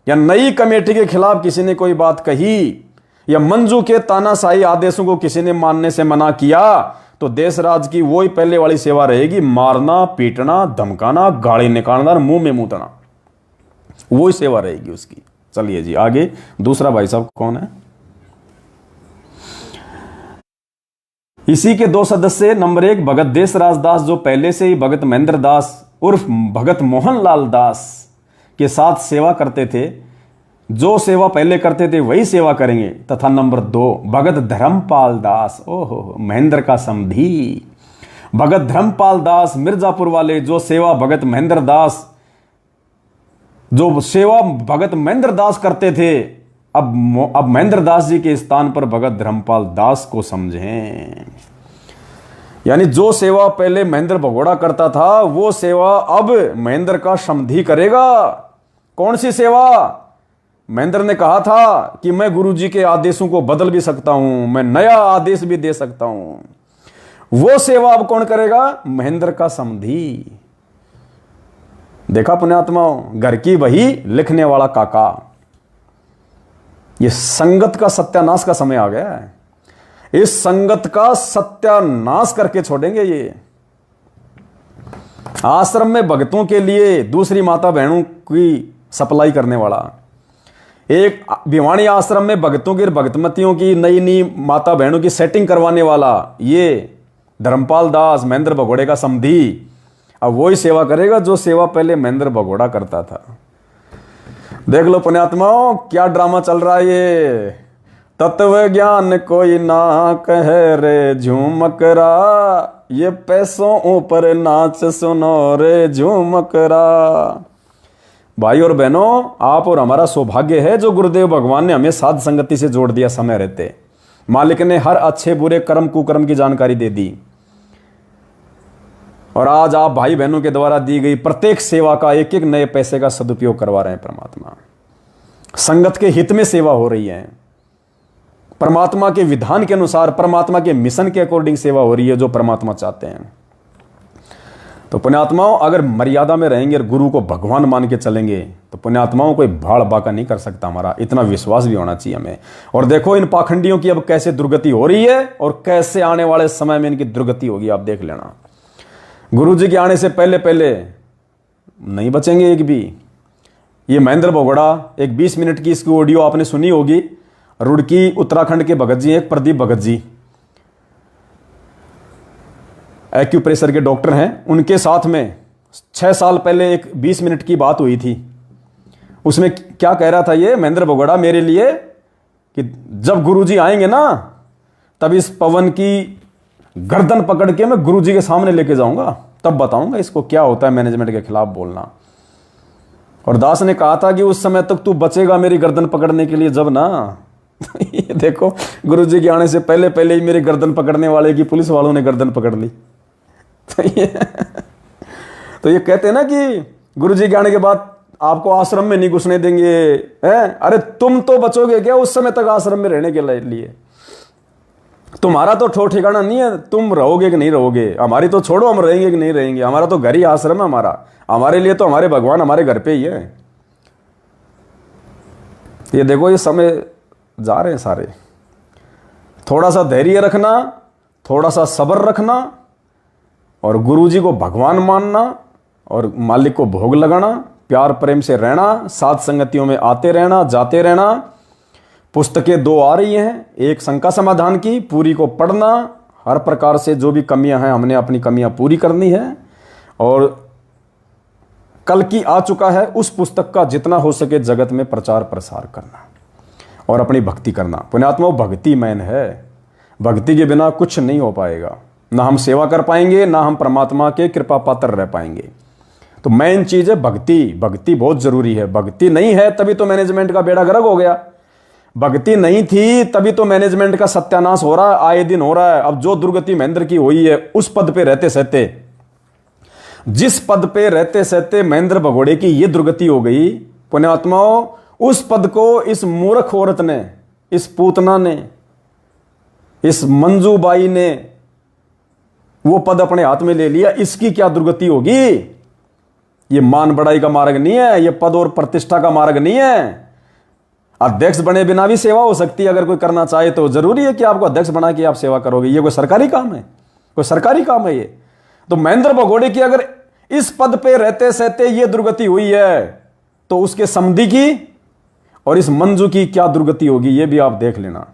या नई कमेटी के खिलाफ किसी ने कोई बात कही या मंजू के तानाशाही आदेशों को किसी ने मानने से मना किया, तो देशराज की वही पहले वाली सेवा रहेगी, मारना, पीटना, धमकाना, गाली निकालना, मुंह में मूतना, वही सेवा रहेगी उसकी। चलिए जी आगे, दूसरा भाई साहब कौन है? इसी के 2 सदस्य, नंबर 1 भगत देशराज दास, जो पहले से ही भगत महेंद्र दास उर्फ भगत मोहनलाल दास के साथ सेवा करते थे, जो सेवा पहले करते थे वही सेवा करेंगे। तथा नंबर 2 भगत धर्मपाल दास, ओहो, महेंद्र का समधी भगत धर्मपाल दास मिर्जापुर वाले, जो सेवा भगत महेंद्र दास, जो सेवा भगत महेंद्र दास करते थे, अब महेंद्र दास जी के स्थान पर भगत धर्मपाल दास को समझें। यानी जो सेवा पहले महेंद्र भगोड़ा करता था, वो सेवा अब महेंद्र का समधी करेगा। कौन सी सेवा? महेंद्र ने कहा था कि मैं गुरुजी के आदेशों को बदल भी सकता हूं, मैं नया आदेश भी दे सकता हूं। वो सेवा अब कौन करेगा? महेंद्र का समधी। देखा पुण्यात्माओं, घर की वही लिखने वाला काका। ये संगत का सत्यानाश का समय आ गया है। इस संगत का सत्यानाश करके छोड़ेंगे। ये आश्रम में भक्तों के लिए दूसरी माता बहनों की सप्लाई करने वाला, एक भिवानी आश्रम में भक्तों की भक्तमतियों की नई नई माता बहनों की सेटिंग करवाने वाला, ये धर्मपाल दास महेंद्र भगोड़े का समधी अब वही सेवा करेगा जो सेवा पहले महेंद्र भगोड़ा करता था। देख लो पुण्यात्माओं, क्या ड्रामा चल रहा है ये। तत्व ज्ञान कोई ना कहे रे झूमकरा, ये पैसों ऊपर नाच सुनो रे झूमकरा। भाई और बहनों, आप और हमारा सौभाग्य है जो गुरुदेव भगवान ने हमें साध संगति से जोड़ दिया समय रहते। मालिक ने हर अच्छे बुरे कर्म कुकर्म की जानकारी दे दी, और आज आप भाई बहनों के द्वारा दी गई प्रत्येक सेवा का एक एक नए पैसे का सदुपयोग करवा रहे हैं। परमात्मा संगत के हित में सेवा हो रही है, परमात्मा के विधान के अनुसार, परमात्मा के मिशन के अकॉर्डिंग सेवा हो रही है जो परमात्मा चाहते हैं। तो पुण्यात्माओं, अगर मर्यादा में रहेंगे और गुरु को भगवान मान के चलेंगे तो पुण्यात्माओं कोई भाड़ बाका नहीं कर सकता। हमारा इतना विश्वास भी होना चाहिए हमें। और देखो इन पाखंडियों की अब कैसे दुर्गति हो रही है और कैसे आने वाले समय में इनकी दुर्गति होगी, आप देख लेना। गुरु जी के आने से पहले पहले नहीं बचेंगे एक भी। ये महेंद्र भगोड़ा, एक 20 मिनट की इसकी ऑडियो आपने सुनी होगी। रुड़की उत्तराखंड के भगत जी, एक प्रदीप भगत जी एक्यूप्रेशर के डॉक्टर हैं। उनके साथ में 6 साल पहले एक 20 मिनट की बात हुई थी। उसमें क्या कह रहा था ये महेंद्र भगोड़ा मेरे लिए कि जब गुरुजी आएंगे ना, तब इस पवन की गर्दन पकड़ के मैं गुरुजी के सामने लेके जाऊंगा, तब बताऊंगा इसको क्या होता है मैनेजमेंट के खिलाफ बोलना। और दास ने कहा था कि उस समय तक तू बचेगा मेरी गर्दन पकड़ने के लिए, जब ना ये देखो गुरुजी के आने से पहले पहले ही मेरी गर्दन पकड़ने वाले की पुलिस वालों ने गर्दन पकड़ ली। तो ये कहते हैं ना कि गुरुजी के आने के बाद आपको आश्रम में नहीं घुसने देंगे हैं? अरे तुम तो बचोगे क्या उस समय तक आश्रम में रहने के लिए? तुम्हारा तो ठो ठिकाना नहीं है, तुम रहोगे कि नहीं रहोगे। हमारी तो छोड़ो, हम रहेंगे कि नहीं रहेंगे, हमारा तो घर ही आश्रम है हमारा। हमारे लिए तो हमारे भगवान हमारे घर पे ही है। ये देखो ये समय जा रहे हैं सारे। थोड़ा सा धैर्य रखना, थोड़ा सा सब्र रखना, और गुरु जी को भगवान मानना, और मालिक को भोग लगाना, प्यार प्रेम से रहना, साथ संगतियों में आते रहना, जाते रहना। पुस्तकें 2 आ रही हैं, एक शंका समाधान की, पूरी को पढ़ना, हर प्रकार से जो भी कमियां हैं हमने अपनी कमियां पूरी करनी है। और कल की आ चुका है, उस पुस्तक का जितना हो सके जगत में प्रचार प्रसार करना और अपनी भक्ति करना। पुण्यात्मा भक्ति मैन है, भक्ति के बिना कुछ नहीं हो पाएगा। ना हम सेवा कर पाएंगे, ना हम परमात्मा के कृपा पात्र रह पाएंगे। तो मेन चीज है भक्ति। भक्ति बहुत जरूरी है। भक्ति नहीं है तभी तो मैनेजमेंट का बेड़ा गर्क हो गया। भक्ति नहीं थी तभी तो मैनेजमेंट का सत्यानाश हो रहा है, आए दिन हो रहा है। अब जो दुर्गति महेंद्र की हुई है, उस पद पे रहते सहते, जिस पद पे रहते सहते महेंद्र भगोड़े की ये दुर्गति हो गई, पुण्यात्माओं, उस पद को इस मूर्ख औरत ने, इस पूतना ने, इस मंजूबाई ने वो पद अपने हाथ में ले लिया। इसकी क्या दुर्गति होगी? ये मान बढ़ाई का मार्ग नहीं है, ये पद और प्रतिष्ठा का मार्ग नहीं है। अध्यक्ष बने बिना भी सेवा हो सकती है, अगर कोई करना चाहे तो। जरूरी है कि आपको अध्यक्ष बना के आप सेवा करोगे? ये कोई सरकारी काम है? कोई सरकारी काम है ये? तो महेंद्र भगोड़े की अगर इस पद पे रहते सहते ये दुर्गति हुई है, तो उसके समधी की और इस मंजू की क्या दुर्गति होगी, ये भी आप देख लेना।